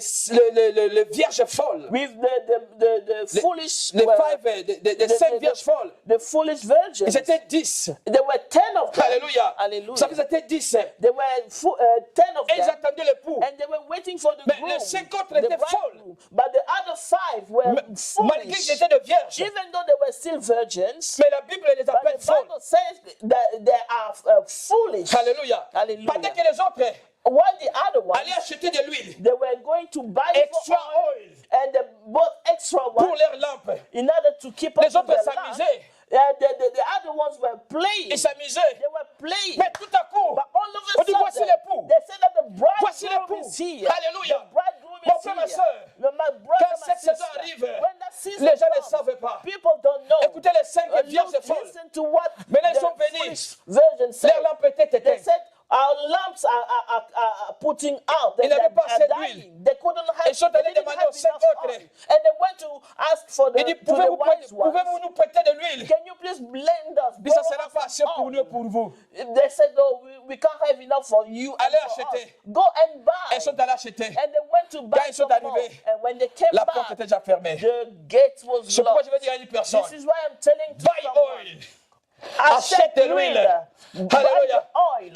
vierges folles. with the foolish, Les cinq vierges folles. the foolish virgins. Ils étaient 10. There were 10 of them. Alléluia. Hallelujah. Ça faisait 10. There were 10 of Et ils them. attendaient l'époux. And they were waiting for the Mais groom, les 5 autres the étaient folles. bridegroom. But the other 5 were Malgré foolish. qu'ils étaient de vierges. Even though they were still virgins, Mais la Bible les but appelle the folles. Bible says that they are foolish. Alléluia. Hallelujah. Pendant que les autres While the other ones, allaient acheter de l'huile, they were going to buy extra for oil, oil, and they bought extra pour one leurs lampes. in order to keep up Les with autres their lamp. s'amusaient. The other ones were playing. Ils s'amusaient. They were playing. Mais tout à coup, But all of on a dit voici sudden, l'époux. they said that the Voici bridegroom l'époux. is here. Alléluia. The bridegroom Mon is frère, ma here. soeur, My brother, quand my cette saison sister, arrive, when that season les gens ne comes, savent pas. people don't know. Écoutez les 5 vierges folles. Listen to what Maintenant, ils the sont venus. foolish virgins said. Leurs lampes étaient They éteintes. said, our lamps are putting out. Ils n'avaient pas assez dying. d'huile. They couldn't have, Ils sont they allés didn't demander have aux 5 enough autres. oil. And they went to ask for the, Il dit, to the pouvez-vous wise ones. nous prêter de l'huile? Can you please blend us? Puis ça ne borrow sera us pas assez some pour oil? nous et pour vous. They said, no, we can't have enough for you and Allez for acheter. us. Go and buy. Elles sont allées acheter. And they went to buy Quand ils sont some more. arrivés, And when they came La back, porte était déjà fermée. the gate was C'est pourquoi locked. je vais dire à une personne, This is why I'm telling to buy someone, oil. achète Achète de l'huile. l'huile. Buy Alléluia. the oil.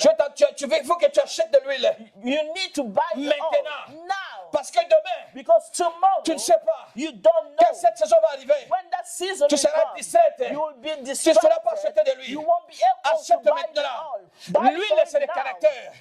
Il faut que tu achètes de l'huile. You need to buy the Maintenant. oil now. Parce que demain, Because tomorrow, tu ne sais pas you don't know. quand cette saison va arriver. When that season Tu will seras come, distraite. you will be Tu ne seras pas distracted. acheter de l'huile. You won't be able Achète to buy the maintenant. oil. Buy L'huile, it c'est le now. caractère.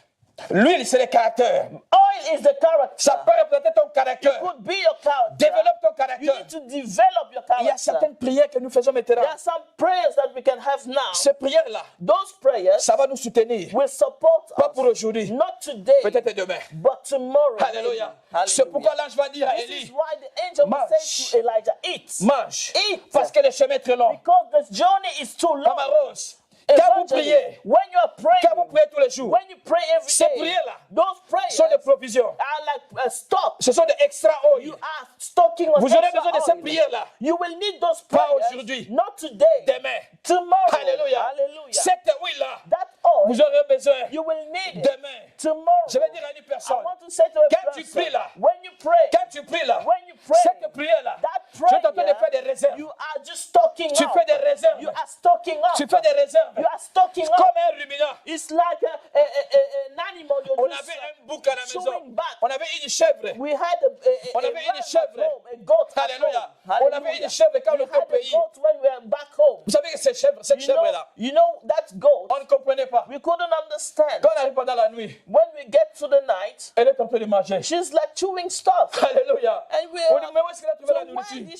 L'huile, c'est le caractère. Oil is the character. Ça peut représenter ton caractère. Could be your character. Développe ton You caractère. need to develop your Il y a character. certaines prières que nous faisons maintenant. There are some prayers that we can have now. Ces prières-là, Those prayers ça va nous soutenir. will support Pas us. pour aujourd'hui, Not today, peut-être demain. but tomorrow. Alléluia. maybe. C'est pourquoi l'ange va dire à This is Élie, why the angel will mange. say to Elijah, eat. mange. Eat. Parce que le chemin est très long. Because the journey is too long. Maman Rose, Quand vous evangelist, priez, when you are praying, quand vous priez tous les jours, when you pray every ces day, prières-là those prayers sont des provisions. are like a stock. Ce sont des extra oil. You are stocking on Vous aurez extra besoin de ces oil. prières-là. You will need those Pas prayers, aujourd'hui. not today, Demain. tomorrow. Alléluia. Hallelujah. Cette huile-là, That oil, vous aurez besoin you will need it demain. tomorrow. Je vais dire à une I personne, want to say to a quand tu person, pries là, when you pray, quand tu pries là, when you pray, cette prière-là, that tu es en train de prayer, faire des réserves. you are just stocking Tu up. fais des réserves. You are stocking up. Tu fais des réserves. You are stocking Comme up. un ruminant. It's like an animal. You're On just avait un bouc à la maison. chewing back. On avait une chèvre. We had On a avait une ram at chèvre. home, a goat at Alléluia. home. On avait une chèvre quand on We était au had a pays. goat when we were back home. Vous savez que cette chèvre-là, You know that goat, on ne comprenait pas. we couldn't understand. Quand on arrive pendant la nuit, When we get to the night, elle est en train de manger. she's like chewing stuff. Alléluia. And we On dit, mais où est-ce qu'elle a trouvé so la where nourriture? did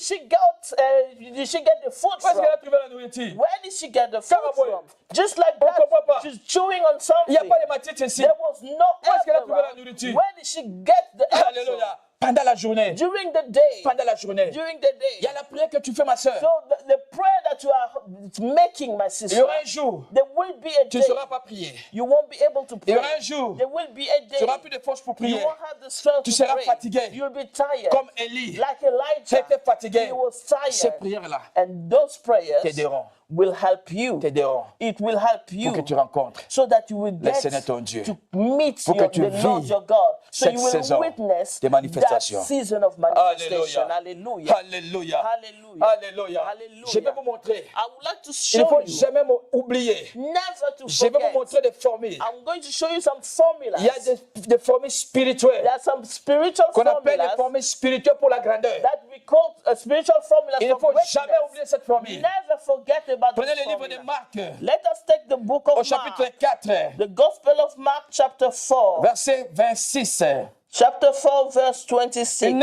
she get the food Où est-ce from? qu'elle a trouvé la nourriture? Where did she get the food Caraboye. from? Just like On comprend pas. that, she's chewing on Il n'y a something. pas de matite ici. There was no Où est-ce qu'elle a herb trouvé la around. nourriture? Where did she get the herb from? Alléluia. Pendant la journée. During the day. Pendant la journée. During the Il y day. a la prière que tu fais, ma soeur. So the prayer that you are making, my Il y sister, aura un jour, there will be a tu day ne sauras pas prier. you won't be able to Il y pray. aura un jour, There will be a tu day n'auras plus de force pour you prier. won't have the strength Tu to seras pray. fatigué. You'll be tired. Comme Élie. Like Elijah. J'étais fatigué. He was Ces tired. prières-là And those prayers t'aideront. will help you. T'aideront It will help you pour que tu rencontres so that you will le get Seigneur ton Dieu. to meet Pour que your, tu the Lord vis your God. So cette you will saison witness de that manifestation. season of manifestation. Hallelujah. Alléluia. Hallelujah. Alléluia. Hallelujah. Je vais vous montrer. I would like to Il ne show faut you, jamais oublier. never to Je vais vous forget. montrer des formules. I'm going to show you some formulas. Il y a des formules spirituelles There are some spiritual qu'on appelle les formulas formules spirituelles pour la grandeur. that we call spiritual formulas Il ne for faut greatness. jamais oublier cette formule. Never forget about Prenez this le livre de formula. Marc Let us take the book au of chapitre Mark, 4, the Gospel of Mark, chapter 4, verset 26. chapter 4, verse 26.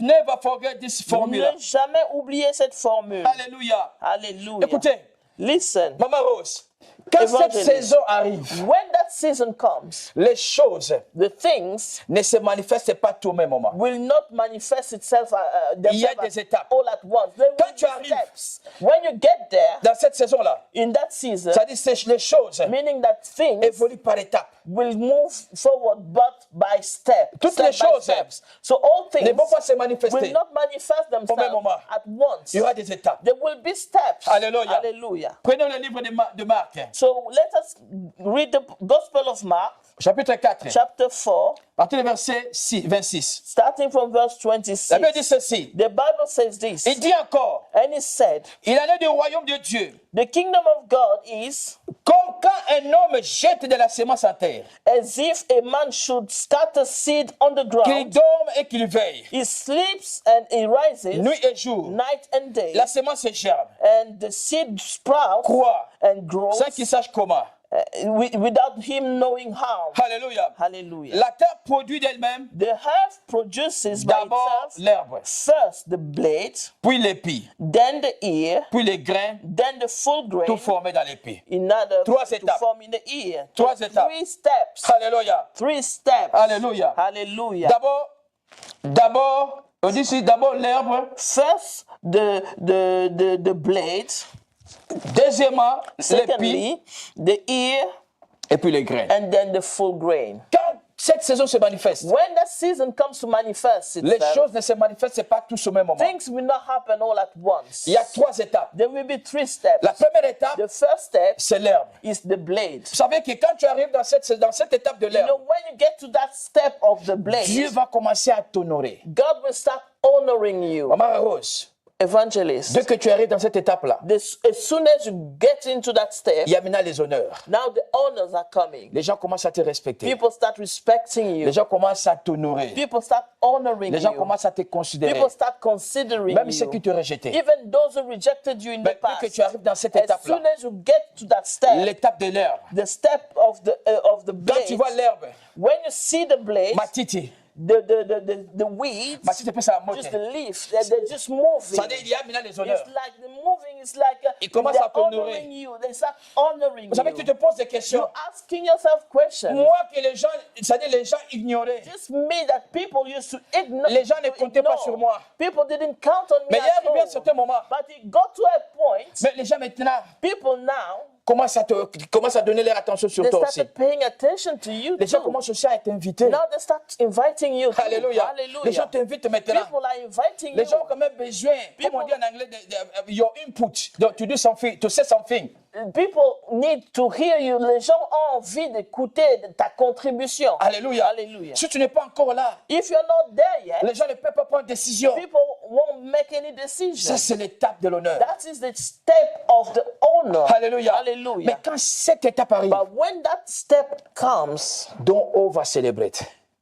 Never forget this formula. Ne jamais oublier cette formule. Alléluia. Alléluia. Écoutez, Listen, Maman Rose, quand cette Evangelist. saison arrive, when that season comes, les choses the things ne se manifestent pas tout au même moment. will not manifest itself Il y a themselves des étapes. all at once. There Quand will tu be arrives steps. When you get there, Dans cette saison-là, in that season, ça dit que les choses meaning that things évoluent par étapes. will move forward, but by step. Toutes step les by choses steps. So all things ne vont pas se will manifester. not manifest même themselves moment. at once. Il y aura des étapes. There will be steps. Alléluia. Hallelujah. Prenons le livre de Marc, So let us read the Gospel of Mark, chapitre 4, chapter 4, à partir du verset 26. starting from verse 26. La Bible dit ceci. The Bible says this, Il dit encore, and it said, il en est du royaume de Dieu, the kingdom of God is comme quand un homme jette de la sémence en terre, as if a man should scatter seed on the qu'il ground. dorme et qu'il veille, He sleeps and he rises nuit et jour. night and day, La sémence se germe, and the seed sprouts croît, and grows sans qu'il sache comment. without him knowing how. Alléluia. Hallelujah. La terre produit d'elle-même The herb produces by d'abord itself l'herbe, first the blade, puis l'épi, then the ear, puis les grains, then the full grain, tout formé dans l'épi. in order Trois to étapes. form in the ear. Trois étapes. 3 steps. Alléluia. 3 steps. Alléluia. Hallelujah. D'abord, on dit ici, d'abord l'herbe, First the blade, deuxièmement l'épi, secondly the ear, et puis les grains. and then the full grain. Quand cette saison se manifeste, When that season comes to manifest les itself, choses ne se manifestent pas tous au même moment. things will not happen all at once. Il y a 3 étapes. There will be 3 steps. La première étape, The first step c'est l'herbe. is the blade. Vous savez que quand tu arrives dans cette étape de You know, l'herbe, when you get to that step of the blade, Dieu va commencer à t'honorer. God will start honoring you. Maman Rose, Evangelist, dès que tu arrives dans cette étape-là, as soon as you get into that step, il y a maintenant les honneurs. now the honors are coming. Les gens commencent à te respecter. People start respecting you. Les gens commencent à t'honorer. People start honoring Les gens you. commencent à te considérer. People start considering Même ceux qui you. te rejetaient. Even those who rejected you in Mais the dès que past. tu arrives dans cette As étape-là, soon as you get to that step, l'étape de l'herbe, the step of the quand tu blade, vois l'herbe, when you see the blade, Matiti, the weeds, Matiti peut ça just the leaves, they're just moving. Ça veut dire il y a maintenant les honneurs. It's like the moving, it's like Ils commencent à they're t'honorer. honoring you. They start honoring Vous savez que tu te you. poses des questions. You're asking yourself questions. Moi que les gens, c'est-à-dire les gens ignoraient. Just me that people used to ignore. Les gens ne comptaient pas sur moi. People didn't count on me Mais il y a at arrivé un all. certain moment. But it got to a point. Mais les gens maintenant People now commencent à donner leur attention sur They toi aussi. started paying attention to you Les gens too. commencent aussi à t'inviter. Now they start inviting you too. Alléluia. Les gens Hallelujah. t'invitent maintenant. People are inviting Les you. gens ont quand même besoin, comme on dit en anglais, your input. Donc, tu dis something, to say something. People need to hear you. Les gens ont envie d'écouter ta contribution. Alléluia. Hallelujah. Si tu n'es pas encore là, If you're not there yet, les gens ne peuvent pas prendre décision. people won't make any decision. Ça, c'est l'étape de l'honneur. That is the step of the honor. Alléluia. Hallelujah. Mais quand cette étape arrive, But when that step comes, dont on va célébrer.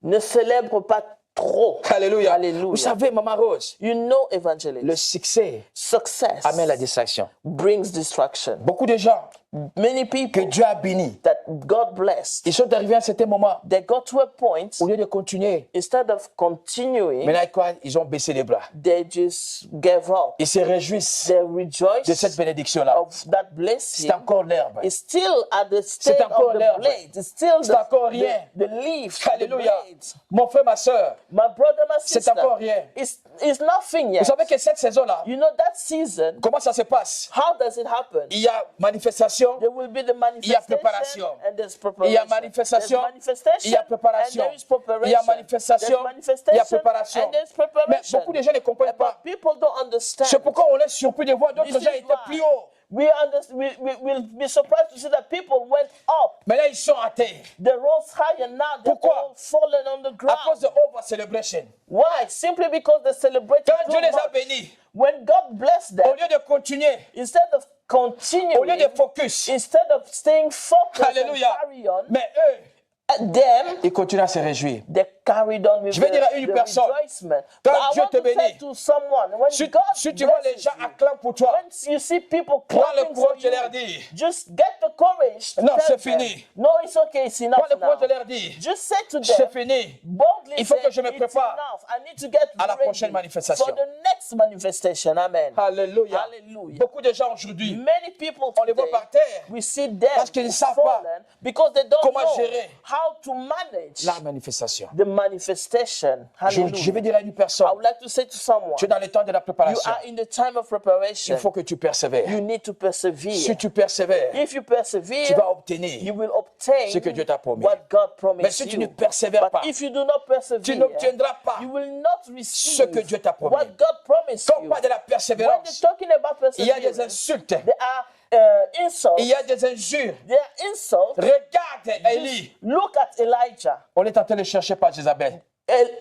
ne célèbre pas trop. Alléluia. Hallelujah. Vous savez, Maman Rose, You know, evangelist, le succès success amène la distraction. brings distraction. Beaucoup de gens Many que people Dieu a bénis, that God blessed, ils sont arrivés à un certain moment, they got to a point, au lieu de continuer, instead of continuing, maintenant quoi, ils ont baissé les bras. they just gave up. Ils se réjouissent They de rejoice cette bénédiction-là. of that blessing. C'est encore l'herbe. It's still at the state encore of the l'herbe. blade. It's still C'est encore rien. the leaf, the Alléluia. blade. Mon frère, ma soeur, My brother, my c'est sister, encore rien. it's nothing Vous yet. savez que cette saison-là, You know that season, comment ça se passe? how does it happen? Il y a manifestation, There will be the il y a manifestation préparation. and there's Il preparation. y a manifestation, There's manifestation il y a préparation. and there is preparation. Il y a manifestation, There's manifestation il y a préparation. and there's Mais preparation. beaucoup de gens ne comprennent But pas. people don't understand. C'est pourquoi on est surpris de voir d'autres This gens is étaient why plus hauts. we'll be surprised to see that people went up. Mais là, ils sont à terre. They rose higher now. They're Pourquoi? all fallen on the À cause ground. de over celebration. Why? Simply because they celebrated Quand too Dieu les a much. bénis, When God blessed au them, lieu de continuer, instead of au lieu continuing, de focus, instead of staying focused and alléluia, carry on, mais eux, them, ils continuent à se réjouir. they carried on with Je vais dire à une the personne, rejoicement. quand But I Dieu want te to say bénit, to someone, when Si, God si tu vois les blesses gens you, acclament pour toi, when you see people prends le clapping for courage de you, leur dire, just get the courage to Non, tell c'est them, fini. no, it's okay, it's enough prends le courage de now. leur dire, Just say to c'est them, fini. boldly Il faut say, que je me it's prépare enough. I need to get à la ready prochaine manifestation. for the next manifestation. Amen. Alléluia. Hallelujah. Beaucoup de gens aujourd'hui, Many people on les voit today, par terre we see them parce qu'ils ne savent pas fallen because they don't comment know gérer how to manage la manifestation. the manifestation. Hallelujah. Je vais dire à une personne, I would like to say to someone, tu es dans le temps de la you préparation. are in the time of preparation. Il faut que tu persévères. You need to persevere. Si tu persévères, If you tu persevere, vas you obtenir will obtain ce que Dieu t'a promis. what God promised Mais si tu you. ne persévères But pas, if you do not tu persevere, n'obtiendras pas you will not ce receive que Dieu t'a promis. what God promised Quand on you. parle de la When they're persévérance, talking about il y a des perseverance, insultes, there are insults. il y a des injures. There are insults. Regarde Élie. Just look at Elijah. On est en train de chercher par Jézabel.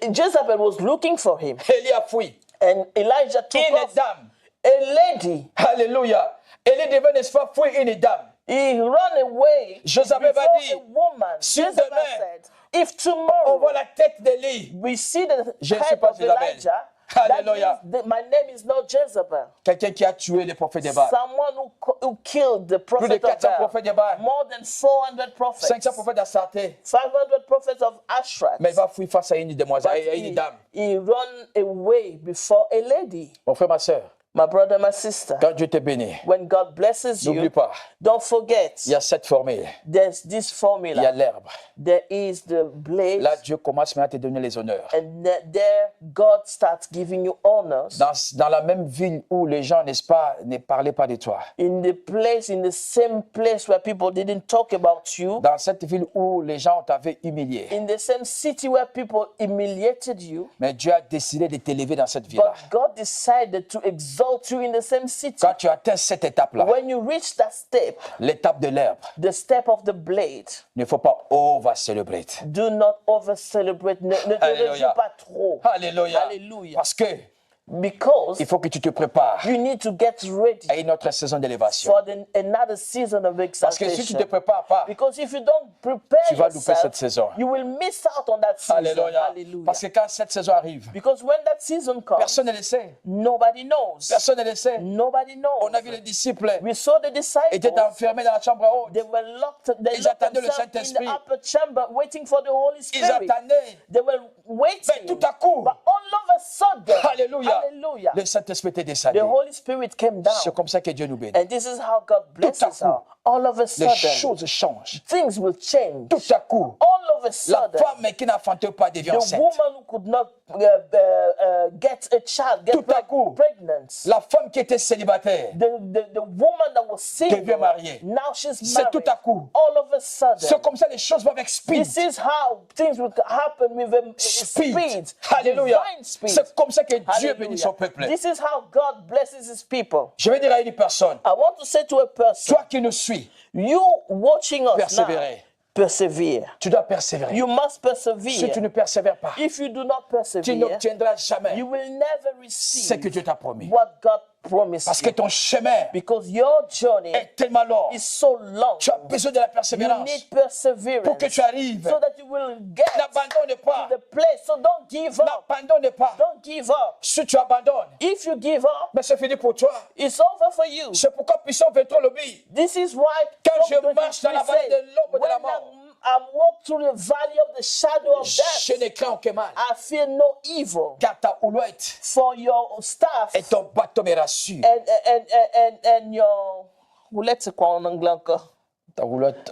Jezebel was looking for him, Élie a fui. and Elijah took Une off. dame. A lady, Alléluia. Élie devait, n'est-ce pas, fuir une dame. he ran away Jezabel before va dire, a woman. si Jezebel demain, said, if On tomorrow voit la tête d'Élie. we see the Je ne suis head pas of Jezabel. Elijah, that Alléluia. means that my name is not Jezebel. Quelqu'un qui a tué les prophètes de Baal. Someone who killed the Plus de prophet of 400 Baal. prophètes de Baal. More than 400 prophets. 500 prophètes d'Astarté. 500 prophets of Ashrat. Mais il va fuir face à une demoiselle, But à une dame. he ran away before a lady. Mon frère, ma soeur, My brother, my sister, quand Dieu te bénit, when God blesses n'oublie you, pas, don't forget, il y a cette formule. there's this Il y a formula. l'herbe. There is the blade, Là, Dieu commence maintenant à te donner les honneurs. and there God starts giving you honors. Dans la même ville où les gens, n'est-ce pas, ne parlaient pas de toi. In the same place where people didn't talk about you. Dans cette ville où les gens t'avaient humilié. In the same city where people humiliated you. Mais Dieu a décidé de t'élever dans cette ville-là. But God decided to exalt you in the same city. Quand tu atteins cette étape-là, When you reach that step, l'étape de l'herbe, the step of the blade, il ne faut pas over-celebrate. do not over-celebrate. Ne te Alléluia. réjouis pas trop. Alléluia. Hallelujah. Parce que Because il faut que tu te prépares you need to get ready à une autre saison d'élévation. for another season of Parce que si tu ne te exaltation. prépares pas, Because if you don't prepare tu vas louper yourself, cette saison. you will miss out on that season. Alléluia. Hallelujah. Parce que quand cette saison arrive, Because when that season comes, personne ne le sait. nobody knows. Personne ne le sait. Nobody knows. On a vu les disciples We saw the disciples. étaient enfermés dans la chambre haute. They were locked. They Ils locked attendaient le themselves in Saint-Esprit. the upper chamber, waiting for the Holy Ils Spirit. attendaient. They were waiting. Mais tout à coup, But all of a sudden, Alléluia, hallelujah, le Saint-Esprit était descendu. the Holy Spirit came down. C'est comme ça que Dieu nous bénit. And this is how God blesses coup, us. All of a Les sudden, choses changent. things will change. Tout à coup, All all of a La sudden, femme qui n'enfantait pas devient the enceinte. woman who could not get a child, get Tout à coup, pregnant, La femme qui était célibataire, the woman that was devient single, mariée. now she's C'est married. tout à coup. All of a C'est sudden, comme ça les choses vont avec speed. this is how things will happen with speed. Alléluia. Divine speed. C'est comme ça que Dieu bénit Hallelujah. son peuple. This is how God blesses his people. Je vais dire à une personne, I want to say to a person, toi qui nous suis, you watching us now, persévérer. persevere. Tu dois persévérer. You must Si persevere. tu ne persévères pas, If you do not tu persevere, n'obtiendras jamais you will never ce que receive Dieu t'a promis. what God promised Parce que you. ton chemin Because your journey est tellement long. is so long. Tu as besoin de la You persévérance need perseverance pour que tu arrives. so that you will get N'abandonne pas. to the place. So don't give up. N'abandonne pas. Don't give up. Si tu abandonnes, If you give up, mais c'est fini pour toi. it's over for you. C'est pourquoi Puissant 23 le dit. This is why Quand je Psalm marche dans la 23 vallée says, de l'ombre de when la mort, I'm walked through the valley of the shadow of Je death, ne crains aucun mal. I fear no evil, Car ta houlette for your staff et ton bâton me rassurent. and your let's quoi en anglais encore? Ta houlette.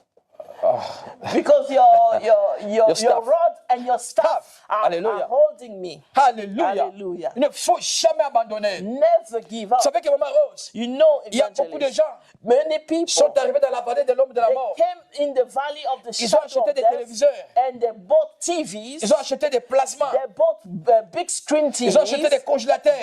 Because your staff. rod and your staff are Hallelujah. holding me. Alléluia. Alléluia. Il ne faut jamais abandonner. Never give up. Vous savez que Maman Rose, You know, il y a beaucoup de evangelist, gens many qui sont people, arrivés dans la vallée de l'ombre de la they mort. came in the valley of the Ils ont shadow acheté of des death téléviseurs. and they bought TVs, Ils ont acheté des plasmas. they bought big screen TVs, Ils ont acheté des congélateurs.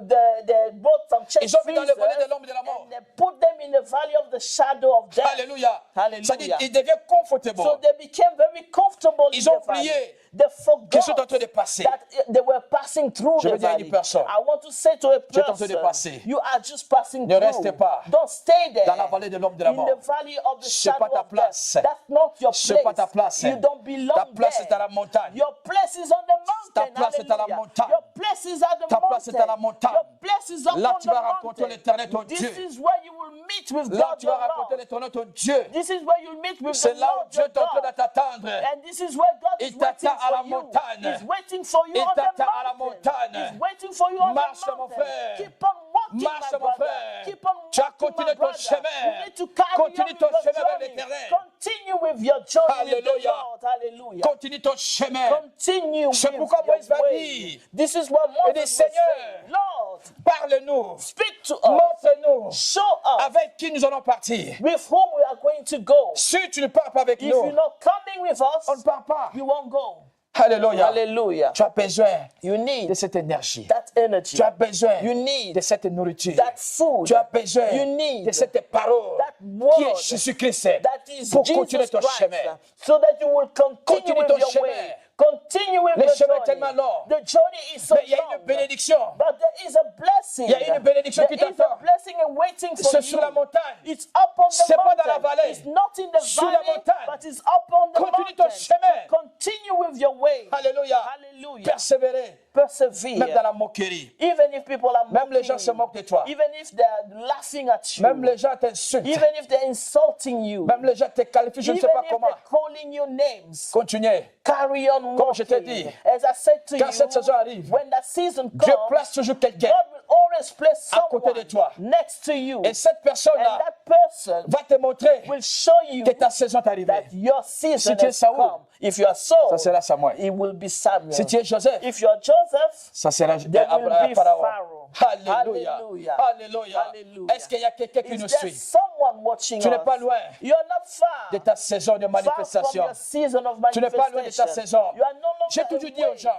they bought some chest Ils ont mis dans le vallée de freezers, l'ombre de la mort. and they put them in the valley of the shadow of death. Alléluia. Hallelujah. Ça dit, ils deviennent confortables. So they became very comfortable Ils in ont the valley. oublié They qu'ils sont en forgot train de passer. that they were passing through Je the veux dire à une valley. personne, I want to say to a tu es en train de person, passer. you are just passing Ne through. restez pas Don't stay there dans la vallée de l'ombre de la in mort. the valley of the C'est shadow pas ta of place. death. That's not your place. C'est pas ta place. You don't belong Ta place there. est à la montagne. Your place is on the mountain. Ta place est à la Hallelujah. montagne. Your place is at the Ta mountain. place est à la montagne. Your place is up Là, on tu the vas rencontrer mountain. l'Éternel, ton This Dieu. is where you will meet with Là, God tu vas your rencontrer Lord. l'Éternel, ton Dieu. This is where you'll meet with C'est the là où Lord Dieu your est en train de God. t'attendre. And this is where God is Il waiting t'attend à la for you. montagne. He's waiting for you Il on the t'attend à la mountain. montagne. He's waiting for you on Marche, the mon mountain. frère. Keep on walking, Marche, my mon brother. frère. Keep on Tu as walking, my continué ton brother. chemin. You need to carry Continue on with ton your chemin vers journey. l'Éternel. Continue with your journey with the Alléluia. Lord. Hallelujah. Continue ton chemin. Continue C'est with pourquoi your Moïse va way. dire, This is what il dit, Moses was Seigneur, saying. Lord, parle-nous. speak to us. Montre-nous Show us avec qui nous allons partir. with whom we are going to go. Si tu ne pars pas avec If you're nous, not coming with on ne us, part pas. you won't go. Alléluia. Hallelujah. Tu as besoin You de need cette énergie. that energy. Tu as besoin You need de cette nourriture. that food. Tu as besoin You need de cette parole that qui est word Jésus-Christ that is pour continuer Jesus ton Christ, chemin. so that you will continue Continue with ton your chemin. way. Continue with Le your chemin est journey. tellement long. The journey is so Mais il y a long. une bénédiction. But there is a blessing. Il y a une bénédiction There qui is a t'attend. blessing waiting for C'est you. sur la montagne. It's up on the C'est pas dans la mountain. vallée. It's not in the Sur la valley, montagne. but it's up on the Continue ton mountain. chemin. So continue with your way. Alléluia. Hallelujah. Persévérer. Persevere. Même dans la moquerie. Even if people are Même les gens mocking se you, moquent de toi. even if they're laughing at you, Même les gens t'insultent. even if they're insulting you, Même les gens te qualifient, je ne even sais pas if comment. they're calling you names, Continuez. carry on Comme je t'ai walking. dit, As I said to quand cette saison you, arrive, when that season Dieu comes, place toujours quelqu'un. God will always place à côté de toi. someone next to you, Et cette and personne-là that person va te montrer will show you que ta saison est arrivée. that your season Si tu es has Saül, come. If you are Saul, Ça sera Samuel. it will be Samuel. Si tu es Joseph, If you are Joseph, ça sera there will be Pharaon. Pharaoh. Alléluia. Hallelujah. Alléluia. Hallelujah. Est-ce qu'il y a quelqu'un qui Is nous there suit? someone watching Tu n'es us? pas loin You're not far. de ta saison de Far from manifestation. your season of Tu n'es pas loin de ta manifestation. saison. You are no longer J'ai toujours dit away. aux gens,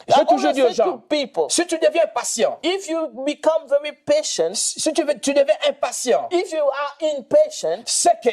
I j'ai toujours always dit aux say to gens, people, si tu deviens patient, if you become very patient, si tu deviens impatient, if you are impatient, c'est que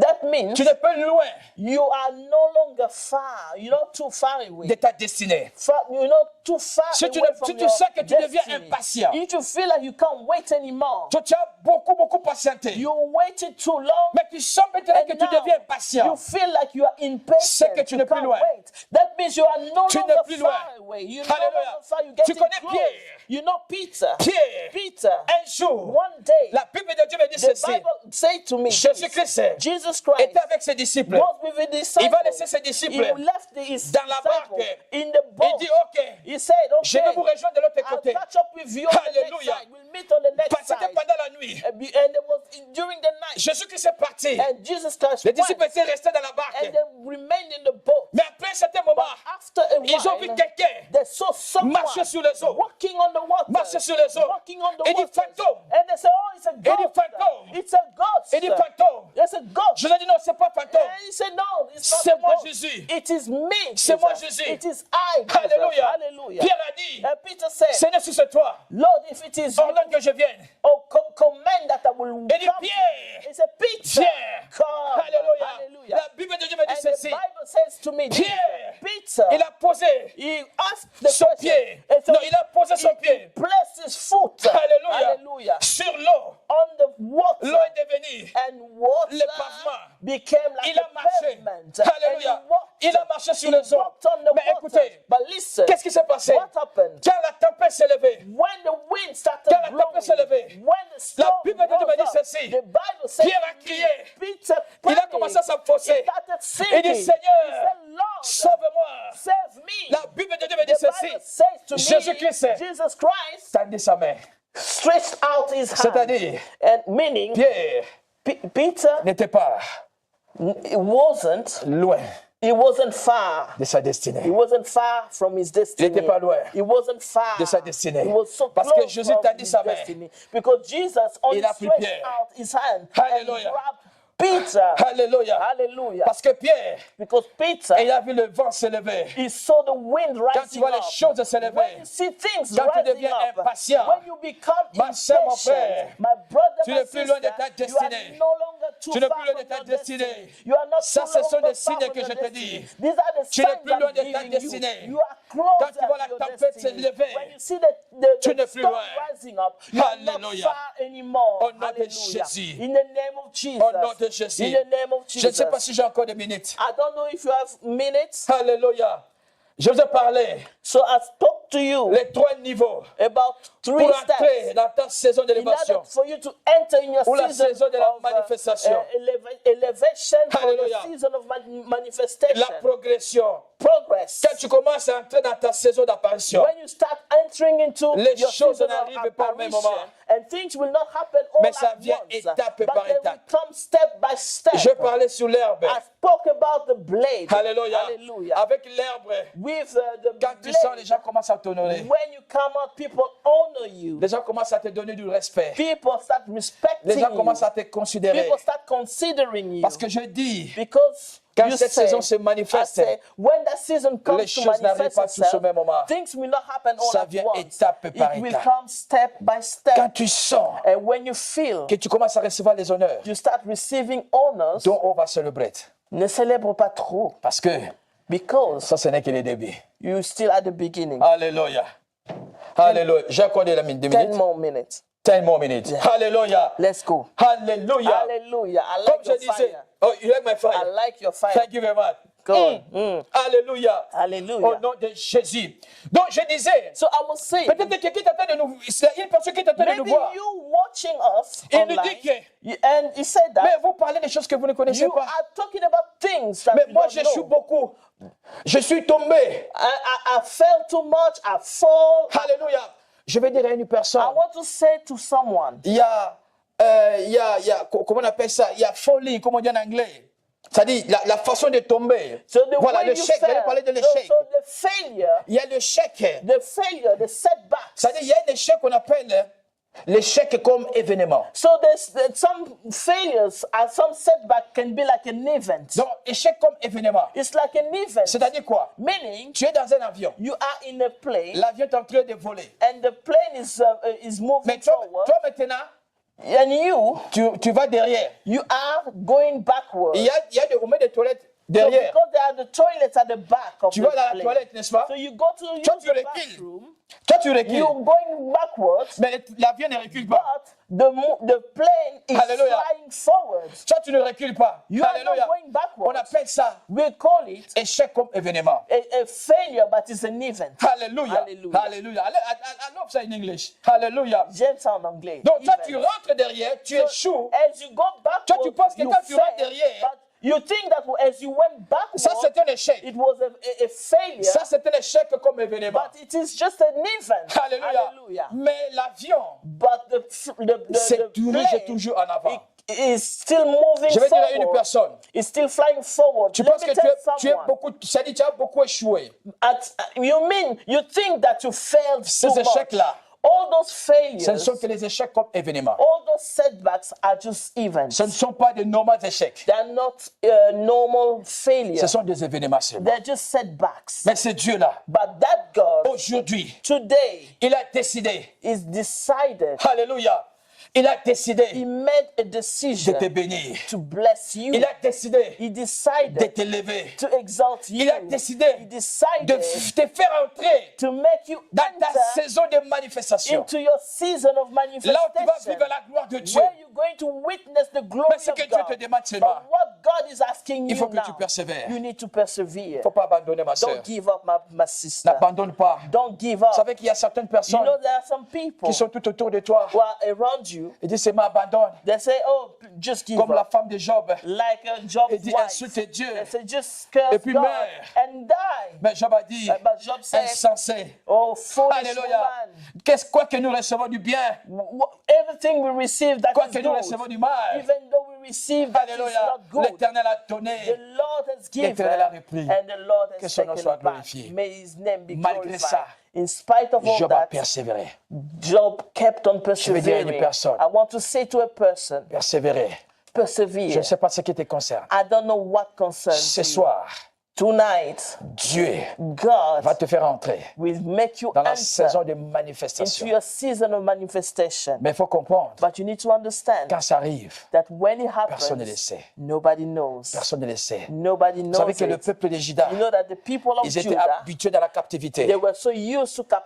that means tu n'es pas loin you are no longer far. You're not too far away. de ta destinée. You're not too far Si tu away ne- from si tu your sens que tu deviens destiny. impatient, If you feel like you can't wait anymore, tu as beaucoup patienté, you waited too long, mais tu sens maintenant and que tu now deviens you impatient. feel like you are impatient. C'est que tu you n'es plus can't loin. wait. That means you are no Tu n'es longer plus loin. far away. You're Alléluia. no longer far. You're Tu getting connais close. Pierre. You know Peter. Pierre, Peter. un jour, One day, la Bible de Dieu me dit the ceci. Bible said to me, Jésus-Christ Jesus Christ était avec ses disciples. was with the disciples. Il va laisser ses disciples He left his dans la disciples barque. in the Il boat. dit, OK, He said, je vais vous okay, rejoindre de l'autre I'll côté. catch up with you on the next Alléluia. side. We'll meet on the next Parce que side. pendant la nuit, And there was during the night, Jésus-Christ est parti. and Jesus Christ Les disciples went, étaient restés dans la barque. and they remained in the boat. Mais après un certain moment, After a ils ont vu while, quelqu'un they saw someone marcher sur les eaux. walking on the water. Marcher sur les eaux. Walking on the Il dit water. fantôme. And they said, oh, it's a dit ghost. fantôme. It's a ghost. Il dit fantôme. It's a ghost. Je lui ai dit non, c'est pas fantôme. And he said, no, it's not C'est a moi ghost. Jésus. It is me. C'est moi Jesus. Jésus. It is I. Jesus. Alléluia. Hallelujah. Pierre a dit, And Peter said, Seigneur, si c'est toi, Lord, if it is you, ordonne que je vienne. oh, command that I will Il dit, come. Pierre, He said, Peter, viens. come. Alléluia. Hallelujah. La Bible de Dieu me dit And the ceci. Bible says to me, Pierre, Peter, il a posé he asked the son question. pied. And so Non, il a posé son he pied. placed his foot. Alléluia. Hallelujah. Sur l'eau. On the water. L'eau est devenue. And water Le pavement. became like Il a a marché. pavement. Alléluia. And he walked. Il a marché sur He les eaux. walked on the Mais water. écoutez, But listen, qu'est-ce qui s'est passé? what happened? Quand la tempête s'est levée, When the wind started Quand la blowing, tempête s'est levée, when the storm la Bible de Dieu me dit rose up, ceci. the Bible says Pierre a crié. Peter Il a prayed. commencé à s'enfoncer. He started Il singing. dit, Seigneur, He said, Lord, sauve-moi. save me. La Bible de Dieu me dit The ceci. Bible says to Jésus-Christ me, Jesus Christ tendit sa main. stretched out his hand. C'est-à-dire, And meaning, Pierre Peter, n'était pas it wasn't far. de sa He destinée. wasn't far from his destiny. Il n'était pas loin He wasn't far de sa destinée. He was so Parce close que Jésus from tendit his sa main. destiny. Because Jesus only Il a pris stretched Pierre. out his hand Alléluia. and grabbed Peter. Alléluia. Hallelujah. Parce que Pierre, Because Peter, il a vu le vent se lever. he saw the wind Quand tu rising vois les up. choses se lever, When you see things quand tu rising deviens up, impatient, when you become ma soeur, mon frère, impatient, my brother, tu my n'es plus loin de sister, ta you destinée. are no longer too Tu n'es far plus loin de from ta your destinée. destiny. You are not Ça, too ce sont longer des far signes from que your je te destiny. dis. These are the Tu n'es signs plus loin I'm de ta giving you. destinée. You are closer Quand tu vois la to your tempête se destiny. lever, When you see the tu n'es plus storm loin. rising up, you are not Alléluia. far anymore. Au nom de Hallelujah. Jésus. In the name of Jesus. Au nom de Jésus. In the name of Je ne sais pas Jesus. si j'ai encore des minutes. I don't know if you have minutes. Alléluia. Je vous ai parlé So I spoke to you les 3 niveaux about 3 pour steps. entrer dans ta saison In order d'élévation. for you to enter in your Ou la season saison de la of manifestation. elevation, or Alléluia. your season of manifestation, La progression. progress. Quand tu commences à entrer dans ta saison d'apparition, When you start entering into Les your choses season of n'arrivent pas au même apparition, moment. and things will not happen all Mais ça at vient once, étape but par they étape. will come step by step. je parlais sur l'herbe. I spoke about the blade. Alléluia. Hallelujah. Avec l'herbe, With the quand tu blade, sens, les gens commencent à t'honorer. when you come out, people honor you. Les gens commencent à te donner du respect. People start respecting Les gens you. commencent à te considérer. People start considering you. Parce que je dis, Because quand you cette say, saison se I manifeste, say, when that season comes les to choses n'arrivent manifest pas tous au itself, même moment. things will not happen all Ça at vient once. étape par It will étape. come step by step. Quand tu sens And when you feel que tu commences à recevoir les honneurs, you start receiving honors, dont on va célébrer. ne célèbre pas trop. Parce que Because ça, ce n'est que le début. you're still at the beginning. Alléluia. Alléluia. J'ai accordé la minute, 2 10 minutes. more minutes. 10 more minutes. Alléluia. Let's go. Alléluia. Hallelujah. I Comme like je your disais, fire. oh, you like my I fire? like your fire. Thank you very much. God. Alléluia. Hallelujah. Au nom de Jésus. Donc je disais, So I will say, peut-être que quelqu'un t'attend de nous, c'est une personne qui t'attend de nous maybe voir. you watching us Il nous online, dit que, and he said that mais vous parlez des choses que vous ne connaissez you pas. are talking about things that Mais you moi, don't je suis know. beaucoup. Je suis tombé. I fell too much. I fall. Alléluia. Je vais dire à une personne, I want to say to someone, il y a, comment on appelle ça? Il y a falling, comme on dit en anglais. C'est-à-dire la façon de tomber. so the Voilà, way you l'échec. fell, J'allais parler de l'échec. so the failure, Il y a l'échec. the setback. C'est-à-dire, il y a un échec qu'on appelle l'échec comme événement. So there's some failures and some setback can be like an event. Donc, échec comme événement. It's like an event. C'est-à-dire quoi? Meaning, Tu es dans un avion. you are in a plane L'avion est en train de voler. and the plane is moving Mais toi forward, maintenant, and you tu vas derrière. are going backward. Il y a au moins des toilettes derrière. because there are the toilets at the back of Tu the vas dans la plane. toilette, n'est-ce pas? So you go to use Toi, tu the recules. bathroom. Toi, tu recules. You're going backwards, Mais l'avion ne recule pas. but the plane is Hallelujah. flying forwards. Toi, tu ne recules pas. You are Alléluia. not going On backwards. appelle ça We call it échec comme événement. a failure, but it's an event. Hallelujah. Hallelujah. Hallelujah. I love that in English. Hallelujah. J'aime ça en anglais. Donc, toi, Event. tu rentres derrière, tu échoues. As you go backwards, Toi, tu penses que you quand tu rentres fail, derrière, but you think that as you went backwards, ça, c'est un échec. it was a failure, Ça, c'est un échec comme événement. but it is just an event. Alléluia. Hallelujah. Mais l'avion, But the c'est plane toujours en avant. is still moving Je vais dire à une forward. personne, It's still flying forward. tu Let penses me que tell tu es someone, beaucoup, ça dit, tu as beaucoup échoué. you think that you failed so Ces much. échecs-là, All those failures, ce ne sont que les échecs comme événements. all those setbacks are just events. Ce ne sont pas des normaux échecs. They're not normal failures. Ce sont des événements seulement. They're just setbacks. Mais c'est Dieu-là, But that God aujourd'hui, today il a décidé, is decided. alléluia, il a He décidé made a de decision te bénir. to bless you. Il a décidé He de decided t'élever. to exalt you. Il a décidé He de decided te faire entrer to make you dans ta enter saison de manifestation. into your season of Là où tu vas manifestation, vivre la gloire de Dieu. where you're going to witness the glory Mais ce of que Dieu te God. demande seulement, But what God is asking il you faut que tu now, persévères. you need to Il persevere. ne faut pas abandonner, ma soeur. Don't give up, my sister. N'abandonne pas. Don't give Vous up. savez qu'il y a certaines You personnes know, there are some people qui sont tout autour de toi. who are around you. Ils disent, c'est m'abandonne. They say, oh, just give Comme la up. femme de Job. Like Job's Il dit, wife. insulte Dieu. They say, just curse Et puis God meurs. and die. Mais Job a dit, But Job said, insensé. oh, foolish Alléluia. woman. Quoi que nous recevons du bien, Everything we receive that quoi is que nous recevons good, du mal, even though we receive that is alléluia, not good, l'Éternel a the donné. Lord has given L'Éternel a repris. and the Lord Que has son nom taken soit it back. glorifié. May his name be Malgré glorified. ça, In spite of all Job a that, persévéré. Job kept on vais dire à une persevering. personne, I want to say to a person, Persévérer. Je persevere. ne sais pas ce qui te concerne. I don't know what concerns Ce you. soir, Tonight, Dieu God va te faire entrer will make you dans la enter saison de into manifestation. your season of manifestation. Mais il faut comprendre, But you need to understand quand ça arrive, that when it personne ne le happens, sait. nobody knows. Personne ne le sait. Nobody Vous knows savez que le it. peuple de Juda, You know that the people of ils étaient Judah, habitués dans la captivité. they were so used to Mais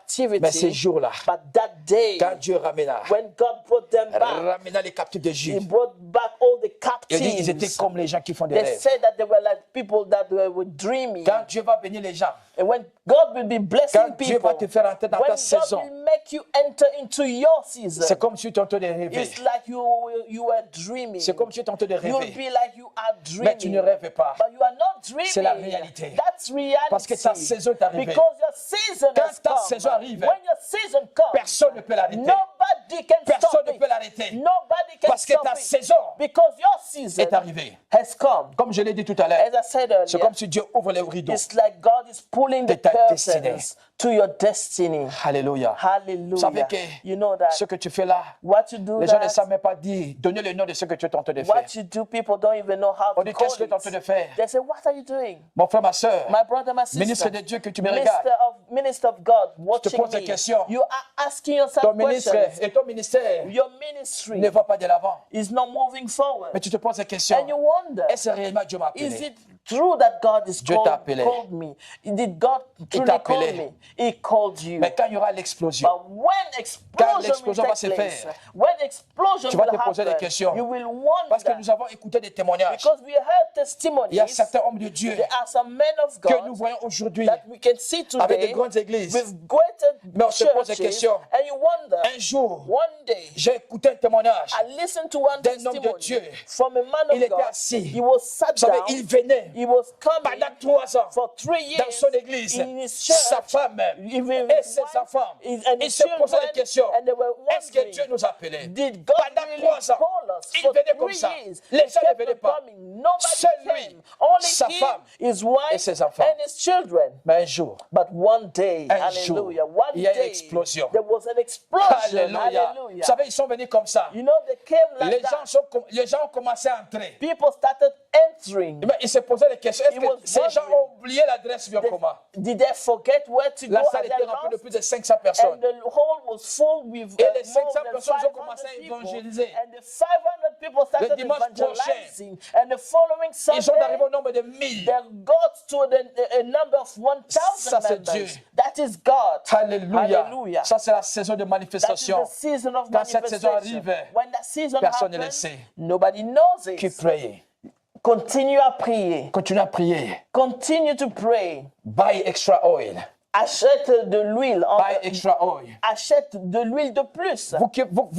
ces captivity, jours-là, but that day, quand Dieu ramena, when God brought them back, ramena les captifs de He Jude, brought back all the il dit ils étaient captives. comme les gens qui font des They rêves. said that they were like people that were dreaming. Quand Dieu va bénir les gens, And when God will be blessing quand Dieu people, va te faire entrer dans when ta God saison, will make you enter into your season, c'est comme si tu es en train de rêver. it's like you were dreaming. C'est comme si tu es en train de You'll rêver. be like you are dreaming. Mais tu ne rêves pas. But you are not dreaming. C'est la réalité. That's reality. Parce que ta saison est arrivée. Because your season Quand has ta come. saison arrive, When your season comes, personne ne peut l'arrêter. nobody can Personne stop ne it. peut l'arrêter. Nobody can Parce que stop ta it. saison Because your season est arrivée. has come. Comme je l'ai dit tout à l'heure, As I said earlier, c'est comme si Dieu ouvre les rideaux. it's like God is pulling de the ta curtains destinée. to your destiny. Alléluia. Vous savez Hallelujah. que You know that ce que tu fais là, what you do, les gens ne that, savent même pas dire, donner le nom de ce que tu es en train de faire. what you do, people don't even know how On to dit, call qu'est-ce que tu es en train de it. faire? They say, what are you doing? Mon frère, ma soeur, My brother, my sister, ministre de Dieu que tu me regardes, minister of God, watching pose des me. questions. You are asking yourself ton ministre questions. et ton ministère Your ministry ne va pas de l'avant. is not moving forward. Mais tu te poses des questions. And you wonder, Est-ce réellement Dieu m'a is appelé? it true that God is Dieu t'a appelé. called me? Did God truly t'a call appelé. me? He called you. Mais quand il y aura l'explosion, But when Quand explosion will l'explosion va take se place, faire, when explosion tu vas will te poser des happen, questions. you will parce que wonder. nous avons écouté des témoignages. Because we heard Il y a testimonies, certains hommes de Dieu there are some men of que nous God voyons aujourd'hui that we can see avec des today grandes églises. with greater Mais on se pose des churches, questions. and you wonder, Un jour, one day, j'ai écouté un témoignage. I listened to one d'un homme de testimony Dieu. from a man Il of était God. assis. He was sat Vous savez, down. il venait He was coming pendant 3 ans for 3 years dans son église. in his church. Sa femme Even et his ses wife enfants. and Ils his se posaient children, des questions. and they were Est-ce que wondering, Dieu nous appelait? did God Pendant really 3 ans, call us? il For venait comme 3 ça. years, Les he gens ne kept venaient on pas. coming. Nobody Seul lui, came. Only sa him, femme his wife, et ses enfants. and his children. Mais un jour, But one day, Un jour, hallelujah, one il y a une day, explosion. there was an explosion. alléluia. Hallelujah. Vous savez, ils sont venus comme ça. You know, they came like Les that. gens ont commencé à entrer. People started entering. Mais ils se posaient des questions. Est-ce He que was ces gens wondering. ont oublié l'adresse bien comment? Did they forget where to La go salle at était their remplie de lost? plus de 500 personnes. And the hall was full with Et les more 500 than personnes ont 500 commencé à people. évangéliser. And the 500 people started Le dimanche evangelizing, and the following Ils sont arrivés Sunday, au nombre de 1000. they got to a number of 1,000 Ça, c'est members. Dieu. That is God. Alléluia. Hallelujah. Ça, c'est la saison de That is manifestation. the season of Quand cette saison manifestation. arrive, When that season personne ne le happens, sait. nobody knows Qui it. prie. Continue à prier. Continue à prier. Continue to pray. Buy extra oil. Achète de l'huile. Buy extra oil. Achète de l'huile de plus. Vous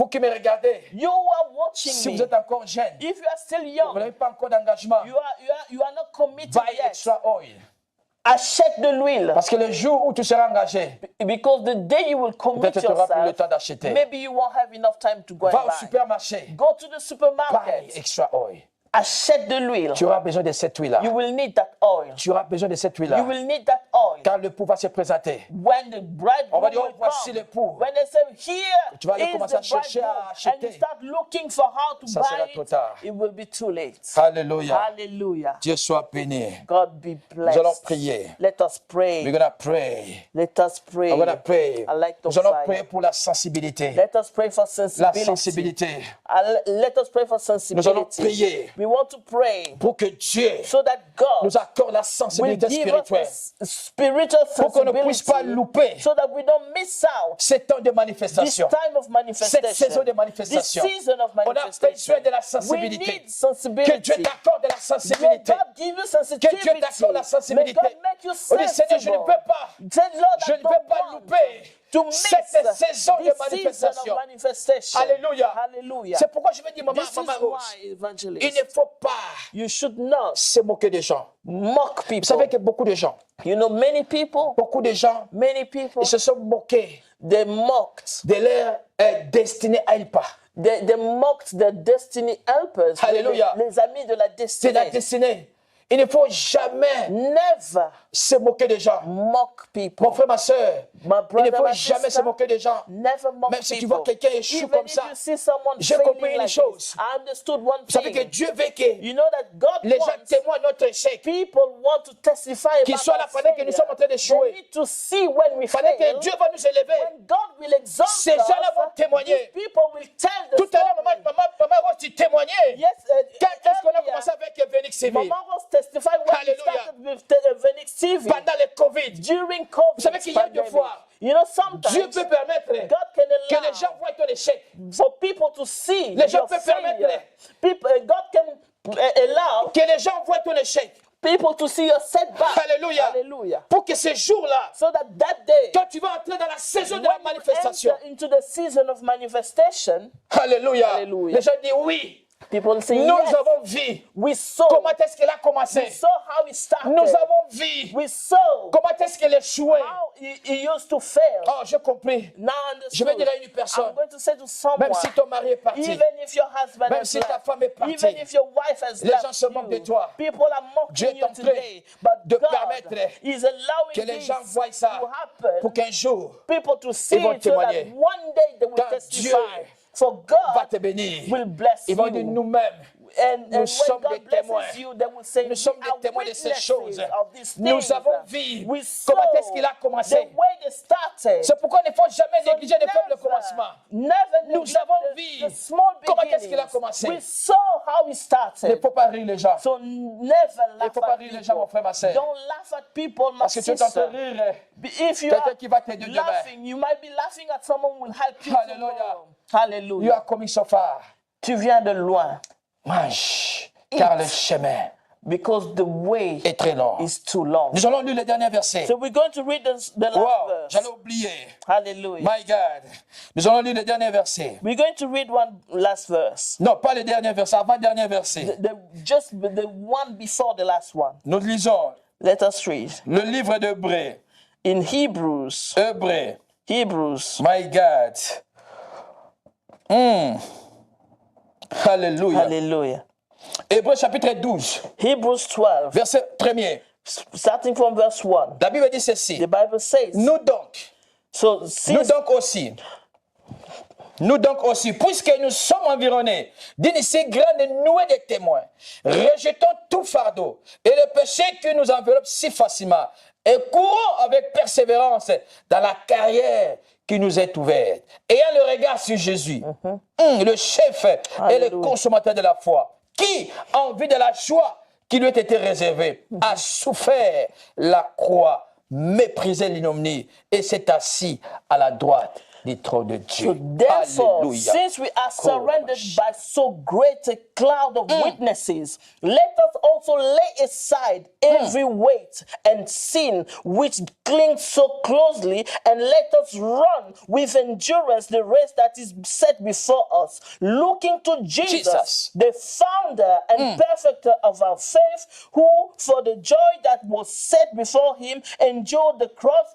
qui me regardez, You are watching si me. vous êtes encore jeune, If you are still vous young, n'avez pas encore d'engagement, you are not committed buy yet. extra oil. Achète de l'huile. Parce que le jour où tu seras engagé, Because the day you will commit peut-être tu n'auras plus le yourself, temps d'acheter. maybe you won't have enough time to go Va and au buy. supermarché, Go to the buy supermarket. extra oil. Achète de l'huile. Tu auras besoin de cette huile-là. You will need that oil. Tu auras besoin de cette You huile-là. will need that oil. Quand le pouvoir se présenter, When the bridegroom on va dire, will voici come, l'époux. when they say, here Tu vas aller is commencer à the chercher, à bridegroom, acheter. and you start looking for how to Ça sera buy trop it, tard. it will be too late. Alléluia. Hallelujah. Dieu soit béni. God be Nous allons blessed. prier. Let us We're pray. going to pray. Let us pray. We're going to pray. I like the Nous allons fire. prier pour la sensibilité. Let us pray for La sensibility. sensibilité. Let us pray for Nous allons sensibility. prier We want to pray pour que Dieu so that God nous accorde la will sensibilité give spirituelle. us a spiritual Pour qu'on ne puisse pas sensibility louper so that we don't miss out ces temps de this manifestation. time of manifestation. Cette saison de This manifestation. season of On a manifestation. besoin de la We sensibilité. need Que sensibility. Dieu t'accorde de la May sensibilité. God give you Que sensitivity. Dieu t'accorde la May sensibilité. God make you On dit, Seigneur, je ne sensible. peux pas. Say, Lord, Je I ne peux don't pas want louper to miss cette saison de this season manifestation. of manifestation. Alléluia. Hallelujah. C'est pourquoi je veux dire, maman, This is maman Rose, why, il evangelist, ne faut pas you should not se moquer des gens. mock Vous savez people. que beaucoup de gens, You know, many people, ils se sont moqués they mocked. de leur destinée à ils pas. They mocked the destiny helpers. Alléluia. Les amis de la C'est la destinée. destinée. Il ne faut jamais Never se moquer des gens. mock people. Mon frère, ma soeur, My il ne brother, faut my jamais sister, se moquer des gens. never mock Même si tu people. vois quelqu'un échouer Even comme if ça, you see someone j'ai failing compris une like chose. this, I understood one Vous savez que thing. Dieu veut que You know that God les gens wants témoignent notre échec. people want to testify Qu'ils about soient là our pendant que nous sommes en train failure. d'échouer. They need to see when we Pendant que fail. Dieu va nous élever. When God will exalt Ces gens-là vont us, témoigner. these people will tell the Tout à l'heure, story. maman Rose, tu témoignais. Yes, Quand est-ce qu'on a earlier, commencé avec Phoenix TV? Mama was testifying when we Hallelujah. started with Phoenix TV. Pendant le Covid. During COVID. Vous savez qu'il y a deux pandemic. fois, You know, sometimes Dieu peut permettre God can que allow les gens voient ton échec. for people to see Les gens your peuvent failure. permettre. People, God can allow Que les gens voient ton échec. people to see your setback. Alléluia. Hallelujah. Pour que ce jour-là, So that day, quand tu vas entrer dans la saison when de la you manifestation, enter into the season of manifestation, Alléluia. Alléluia. Les gens disent oui, people say, nous yes, avons vu we saw. comment est-ce qu'elle a commencé. We saw how it started. Nous avons vu We saw comment est-ce qu'elle échouait. how he used to fail. Oh, j'ai compris. Now Je vais understood. dire à une personne, I'm going to say to someone, même si ton mari est parti, even if your husband même has si ta left, femme est partie, even if your wife has les left gens se moquent de you, toi. people are Dieu mocking est en you train today, but de God permettre is allowing que les this gens voient ça to happen, pour qu'un jour, people to see vont it so that témoigner. one day they will Quand testify. Dieu For va God te bénir. will bless Ils vont dire you. nous-mêmes, And Nous when sommes God des blesses témoins. you, they will say, Nous sommes "We are des témoins de ces witnesses choses. of these Nous things." avons vu We comment saw est-ce qu'il a commencé. the way they started. C'est pourquoi il ne faut jamais So négliger de faire le never, commencement. never Nous neglect avons vu the small comment beginnings. est-ce qu'il a commencé. We saw how he Il ne started. faut pas rire les gens. So never Il ne laugh faut pas at rire les gens, mon people. frère, ma soeur. Don't laugh at people, my Parce que tu es en train sister. de rire. If you Quelqu'un are qui va t'aider demain. laughing, you might be laughing at someone who will help you Hallelujah. tomorrow. You Hallelujah. as commis so far. Tu viens de loin. Mange, car le chemin Because the way est très long. is too long. Nous allons lire le dernier verset. So we're going to read the last Wow, verse. j'allais oublier. Hallelujah. My God. Nous allons lire le dernier verset. We're going to read one last verse. Non, pas le dernier verset, avant-dernier verset. Just the one before the last one. Nous lisons Let us read. le livre d'Hébreux. In Hebrews, Hebrews. My God. Alléluia. hallelujah. Hébreux chapitre 12, Hebrews 12, verset 1er. starting from verse 1. La Bible dit ceci. The Bible says, Nous donc aussi, puisque nous sommes environnés d'une si grande nuée de témoins, rejetons tout fardeau et le péché qui nous enveloppe si facilement et courons avec persévérance dans la carrière qui nous est ouverte. Ayant le regard sur Jésus, le chef et le Alléluia. consommateur de la foi, qui, en vue de la joie qui lui a été réservée, a souffert la croix, méprisé l'ignominie et s'est assis à la droite du trône de Dieu. So therefore, Alléluia. since we are surrounded by so great a cloud of witnesses, let us also lay aside every weight and sin which clings so closely, and let us run with endurance the race that is set before us, looking to Jesus, the founder and perfecter of our faith, who for the joy that was set before him endured the cross,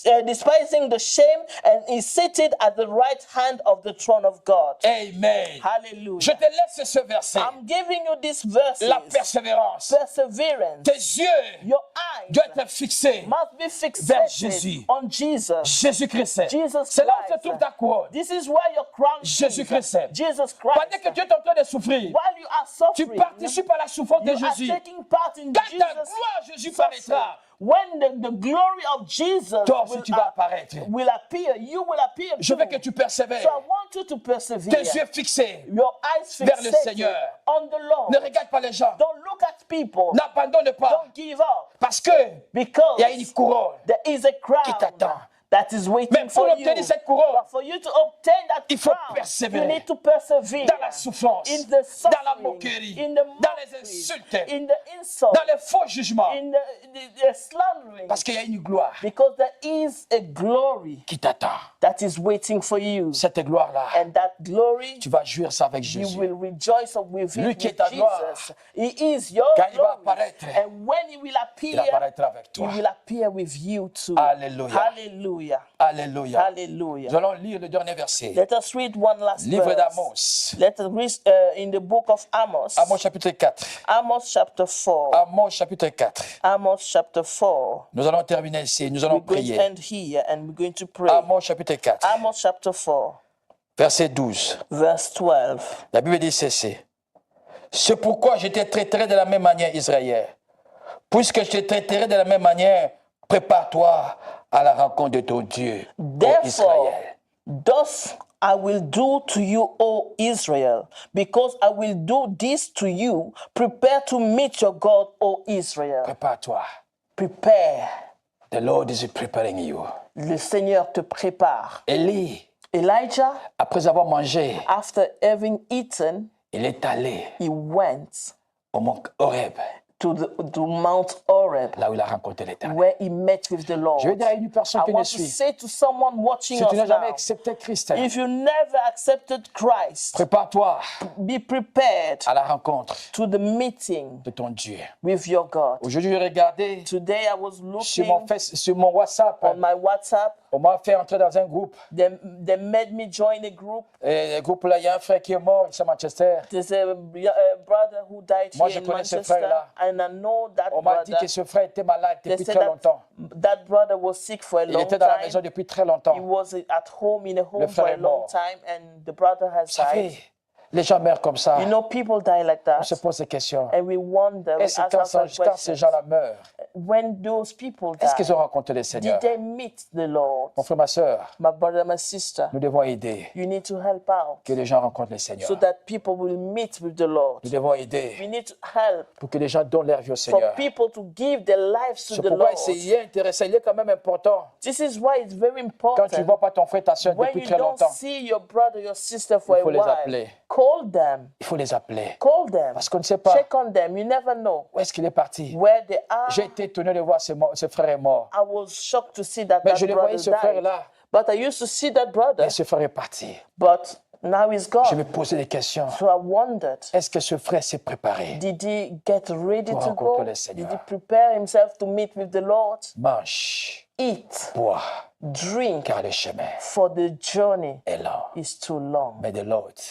despising the shame, and is seated at the right hand of the throne of God. Amen. Hallelujah. Je te laisse ce verset. I'm giving you this verse. La persévérance. Perseverance. Tes yeux Your eyes doivent être fixés must be vers Jésus. fixated on Jesus. Jésus-Christ. Jesus C'est là où se Christ. trouve ta couronne. This is why your crown is Jésus-Christ. Jesus Pendant Christ. que tu es en train de souffrir, While you are tu suffering, participes à la souffrance de you are Jésus. taking part in Quand ta Jesus' gloire Jésus suffering. paraîtra, When the glory of Jesus toi aussi tu vas apparaître. will appear, you will appear Je veux too. que tu persévères. So I want you to persevere. Tes yeux fixés. Your eyes vers le fixated Seigneur. on the Lord. Ne regarde pas les gens. Don't look at people. N'abandonne pas. Don't give up. Parce que Because il y a une couronne. there is a crown qui t'attend. that is waiting Mais pour for you. obtenir cette couronne, But for you to obtain that il faut crown, persévérer. you need to persevere dans la souffrance, in the dans la suffering, moquerie, in the dans les mockery, insultes, in the insult, dans les faux jugements. in the slandering. Parce qu'il y a une gloire Because there is a glory qui t'attend. that is waiting for you. Cette gloire-là, And that glory, tu vas jouir ça avec you Jésus. will rejoice with Lui it qui est with ta gloire, Jesus. He is your quand il va glory. apparaître, And when he will Il appear, apparaîtra avec he toi. will appear with you too. Alléluia. Hallelujah. Alléluia. Hallelujah. Nous allons lire le dernier verset. Let us read one last Livre verse. d'Amos. Let us read in the book of Amos. Amos chapitre 4. Amos chapter 4. Amos chapitre 4. Amos chapter 4. Nous allons terminer ici. Nous allons We're going to prier. end here and we're going to pray. Amos chapitre 4. Amos chapter 4, Verset 12. verse 12. La Bible dit ceci. C'est pourquoi je te traiterai de la même manière, Israël. Puisque je te traiterai de la même manière, prépare-toi à la rencontre de ton Dieu, ô Therefore, Israël. thus I will do to you, O Israel, because I will do this to you. Prepare to meet your God, O Israel. Prépare-toi. Prepare. The Lord is preparing you. Le Seigneur te prépare. Élie, Elijah, après avoir mangé, after having eaten, il est allé he went au mont Horeb, to Mount Horeb, là où il a rencontré l'Éternel. where he met with the Lord. Je veux dire à une personne I qui nous want to suit, say to someone watching si tu n'as us jamais now, accepté Christ, if you never accepted Christ, prépare-toi be prepared à la rencontre to the meeting de ton Dieu. with your God. Aujourd'hui, j'ai regardé Today I was sur looking sur mon WhatsApp, on my WhatsApp. on m'a fait entrer dans un groupe. They made me join a group. Et le groupe là, il y a un frère qui est mort ici à Manchester. There's a brother who died Moi, here je in connais ce Manchester, frère-là. and I know that On m'a dit brother. que ce frère était malade They depuis said très longtemps. that brother was sick for a Il long était dans la maison time. depuis très longtemps. He was at home in a home Le for frère a est long mort. time, and the brother has Vous savez, died. les gens meurent comme ça. You know, people die like On that, se pose des questions. and we wonder, we Est-ce ask que ourselves quand ces questions. gens-là meurent, When those people est-ce qu'ils die, ont rencontré le Seigneur? did they meet the Lord? Mon frère, ma soeur, My brother, my sister, nous devons aider you need to help out que les gens rencontrent le Seigneur. so that people will meet with the Lord. Nous devons aider We need to help pour que les gens donnent leur vie au for Seigneur. people to give their lives to C'est the pourquoi Lord. il est intéressant, il est quand même important. This is why it's very Quand tu ne important. vois pas ton frère, ta soeur When depuis you très don't longtemps, see your brother, your sister for Il a faut les while, appeler. call them. il faut les appeler. Call them. Parce qu'on ne sait pas Check on them. You never know où est-ce qu'il est parti. where they are. J'ai été étonné de voir ce frère est mort. I was shocked to see that Mais that je le brother voyais, ce died. frère-là. But I used to see that brother, Mais ce frère est parti. but now he's Je me gone. posais des questions. So I wondered, Est-ce que ce frère s'est préparé? did he get ready Pour to go? rencontrer le Seigneur. Did he prepare himself to meet with the Lord? Mange, Eat, bois, drink, car le chemin for the journey est lent. is too long. Mais de l'autre,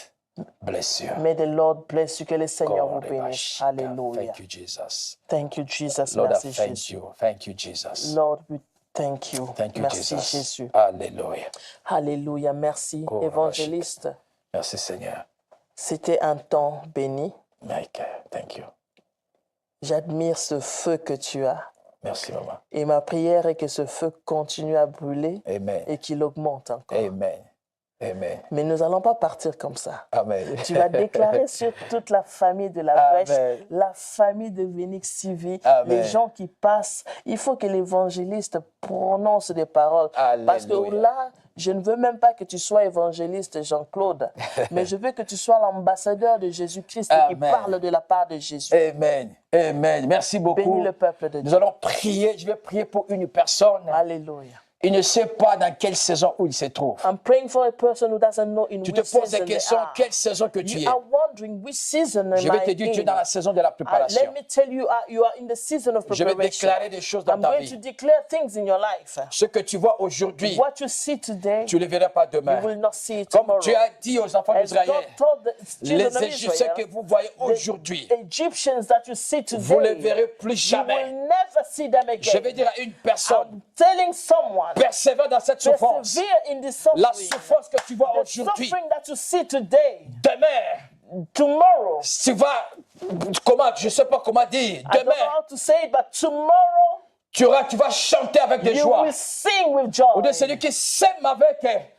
blessure. May the Lord bless you. Que le Seigneur vous God, bénisse. Thank Alléluia. you, Jesus. Thank you, Jesus. Lord, I Merci, thank Jésus. you. Thank you, Jesus. Lord, we thank you. Thank you, Merci, Jesus. Jésus. Alléluia. Alléluia. Merci, Oh, évangéliste. Merci, Seigneur. C'était un temps béni. Mike, thank you. J'admire ce feu que tu as. Merci, maman. Et ma prière est que ce feu continue à brûler Amen. et qu'il augmente encore. Amen. Amen. Mais nous n'allons pas partir comme ça. Amen. Tu vas déclarer sur toute la famille de la brèche, Amen. la famille de Phoenix TV, Amen. les gens qui passent. Il faut que l'évangéliste prononce des paroles. Alléluia. Parce que là, je ne veux même pas que tu sois évangéliste, Jean-Claude, mais je veux que tu sois l'ambassadeur de Jésus-Christ qui Amen. parle de la part de Jésus. Amen. Amen. Merci beaucoup. Bénis le peuple de Nous Dieu. allons prier. Je vais prier pour une personne. Alléluia. Il ne sait pas dans quelle saison où il se trouve. I'm praying for a person who doesn't know in Tu te which poses season des they questions, are. quelle saison que tu es. You are wondering which season am Je vais te I dire, tu es in? dans la saison de la préparation. Let me tell you, you are in the season of Je vais preparation. déclarer des choses dans I'm ta going vie. to declare things in your life. Ce que tu vois aujourd'hui, What you see today, tu ne le verras pas you will demain. not see it Comme tomorrow. tu as dit aux enfants As d'Israël, God told the children les of Égyptiens que Israel, vous voyez aujourd'hui, the Egyptians that you see vous ne les today, verrez plus you jamais. will never see them Je vais again. dire à une personne, I'm telling someone, persévère dans cette souffrance. persevere in this La suffering. souffrance que tu vois The aujourd'hui, suffering that you see today, demain, tomorrow, tu vas, comment, je ne sais pas comment dire, I don't know demain, how to say it, but tomorrow, tu vas chanter avec des you joies. will sing with joy. Ou de celui qui sème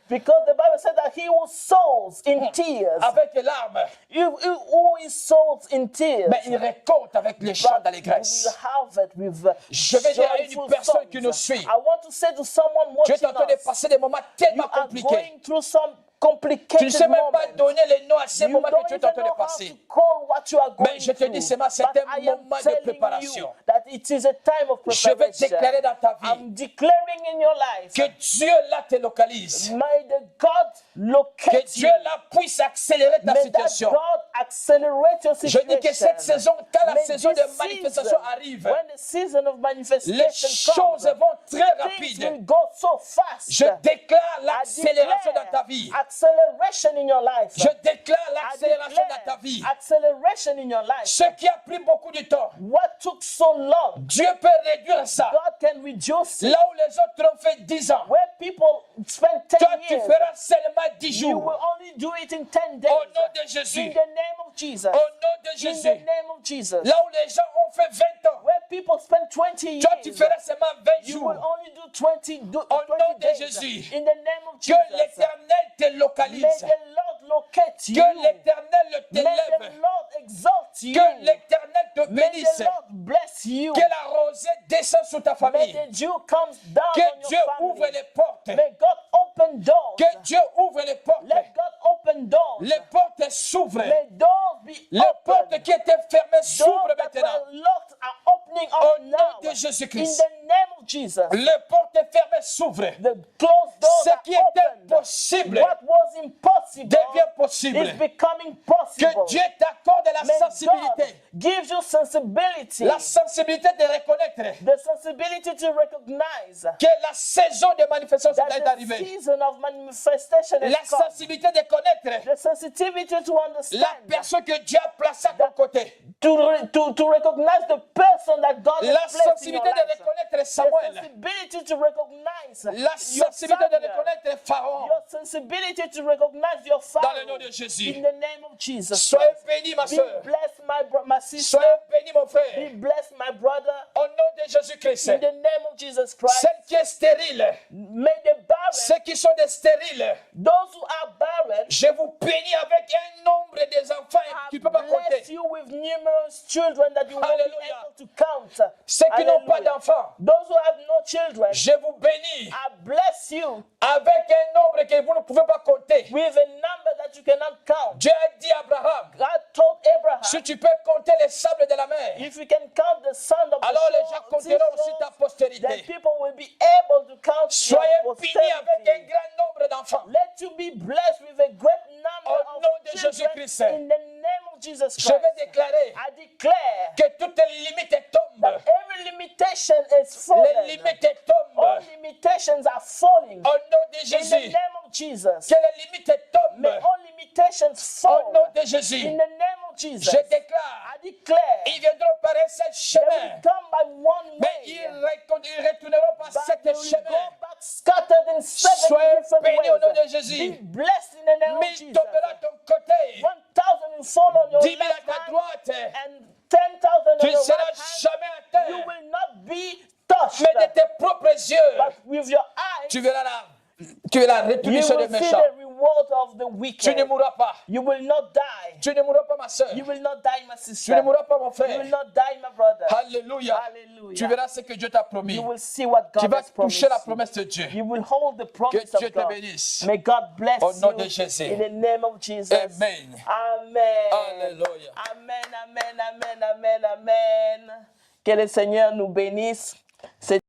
Because the Bible said that he who sows in tears, avec les larmes, who is sows in tears, mais il récolte avec les chants d'allégresse. will have it with Je vais dire à une joyful personne qui songs. nous suit, I want to say to someone tu es watching en train de us, passer des moments you tellement are compliqués. going through some Tu ne complicated sais même pas moments. donner les noms à ces You moments don't que tu es even en train know de how passer. to call what you are going Mais je te dis, through. c'est But un I am moment de telling préparation. you that it is a time of Je vais preparation. déclarer dans ta vie I'm declaring in your life, que Dieu là te localise. may the God Que locate Dieu you. là puisse accélérer ta May that situation. God accelerate your Je situation. dis que cette saison, quand la May saison de this manifestation season, arrive, when the season of les manifestation choses comes, vont très things will rapides. go so fast. Je déclare I l'accélération declare dans ta vie. acceleration in your life. Je déclare I l'accélération declare dans ta vie. acceleration in your life. Ce qui a pris beaucoup de temps, What took so long, Dieu peut réduire ça. God can reduce it. Là où les autres ont fait 10 ans, Where people spend 10 toi tu years, feras seulement 10 you will jours. only do it in 10 days. Au nom de In Jésus. the name of Jesus. Au nom de In the Jésus. name of Jesus. Là où les gens ont fait 20 ans, Where people spend 20 toi tu years, feras seulement 20 you will jours. only do 20, Au 20 nom de days. Jésus. In the name of Que Jesus. l'Éternel te May localise. the Lord locate you. Que l'Éternel te May the lève. Lord exalt you. Que l'Éternel te May bénisse. the Lord bless you. Que la rosée descende sur ta May famille. the dew comes down Que on Dieu your ouvre family. les portes. May God open doors. Que Dieu ouvre les portes. Let God open doors. Les portes s'ouvrent. May doors be Les opened. portes qui étaient fermées s'ouvrent Doors that maintenant. were locked are opening Au up nom now. de In Jésus-Christ. the name of Jesus. Les portes fermées s'ouvrent. The closed doors Ce are qui était opened. impossible What was impossible devient possible. is becoming possible. Que Dieu t'accorde la May sensibilité. God gives you sensibility. La sensibilité de reconnaître The sensibility to recognize que la saison de manifestation that est the arrivée. season of manifestation La has come. sensibilité de connaître The sensitivity to la understand, personne que Dieu a placée à ton côté. to recognize the person that God La has placed in your sensibilité de life. reconnaître The Samuel. sensibility to recognize La your sensibilité de Samuel. reconnaître Pharaon. Your sensibility to recognize your Dans le nom Pharaoh. de Jésus. In the name of Jesus. Soyez bénis, ma Be soeur. blessed, my sister. Soyez bénis, mon Be frère. blessed, my brother. Au nom de Jésus-Christ. In the name of Jesus Christ. Celle qui est stérile, May the barren, ceux qui sont des stériles, those who are barren, je vous bénis avec un nombre des enfants que tu ne peux pas bless compter. you with numerous children that you won't be Hallelujah. able to count. Ceux qui n'ont pas Hallelujah. d'enfants, Those who have no children, je vous bénis I bless you avec un nombre que vous ne pouvez pas compter. with a number that you cannot count. Dieu a dit à Abraham, God told Abraham, si tu peux compter les sables de la mer, if you can count the sand of alors les the gens shore, compteront aussi ta then postérité. people will be able to count Soyez your bénis avec un posterity. grand nombre d'enfants. Let you be blessed with a great number Au nom de of children Jésus-Christ. in the name of Jesus Je vais Christ. déclarer I declare que toutes les limites tombent. that every limitation is fallen. Les limites tombent. All limitations are falling. Au nom de In the Jésus. name of Jesus. Que les limites May tombent. all limitations fall. Au nom de Jésus. In the name of Jesus. Je déclare, I declare ils viendront par un seul they will chemin. come by one Mais way. ils retourneront par But sept they will chemins. go back scattered in 7 Soyez different bénis au nom de ways. Jésus. Be blessed in the name of 1000 Jesus. tomberont à ton côté. 1,000 will fall on your 10 000 left à ta hand droite. and 10,000 on Tu your ne seras right hand. jamais à You terre. will not be Tu es la You rétribution des will see méchants. the reward of the Tu ne wicked. mourras pas. You will not die. Tu ne mourras pas, ma soeur. You will not die, my Tu sister. ne mourras pas, mon You frère. will not die, my brother. Alléluia. Hallelujah. Tu verras ce que Dieu t'a promis. You will see what Tu God vas has promised. toucher la you. promesse de Dieu. You will hold the promise Que Dieu of te God. bénisse. May God bless Au nom you de Jésus. in the name of Jesus. Amen. Amen. Alléluia. Amen, amen, amen, amen, amen. Que le Seigneur nous bénisse. C'est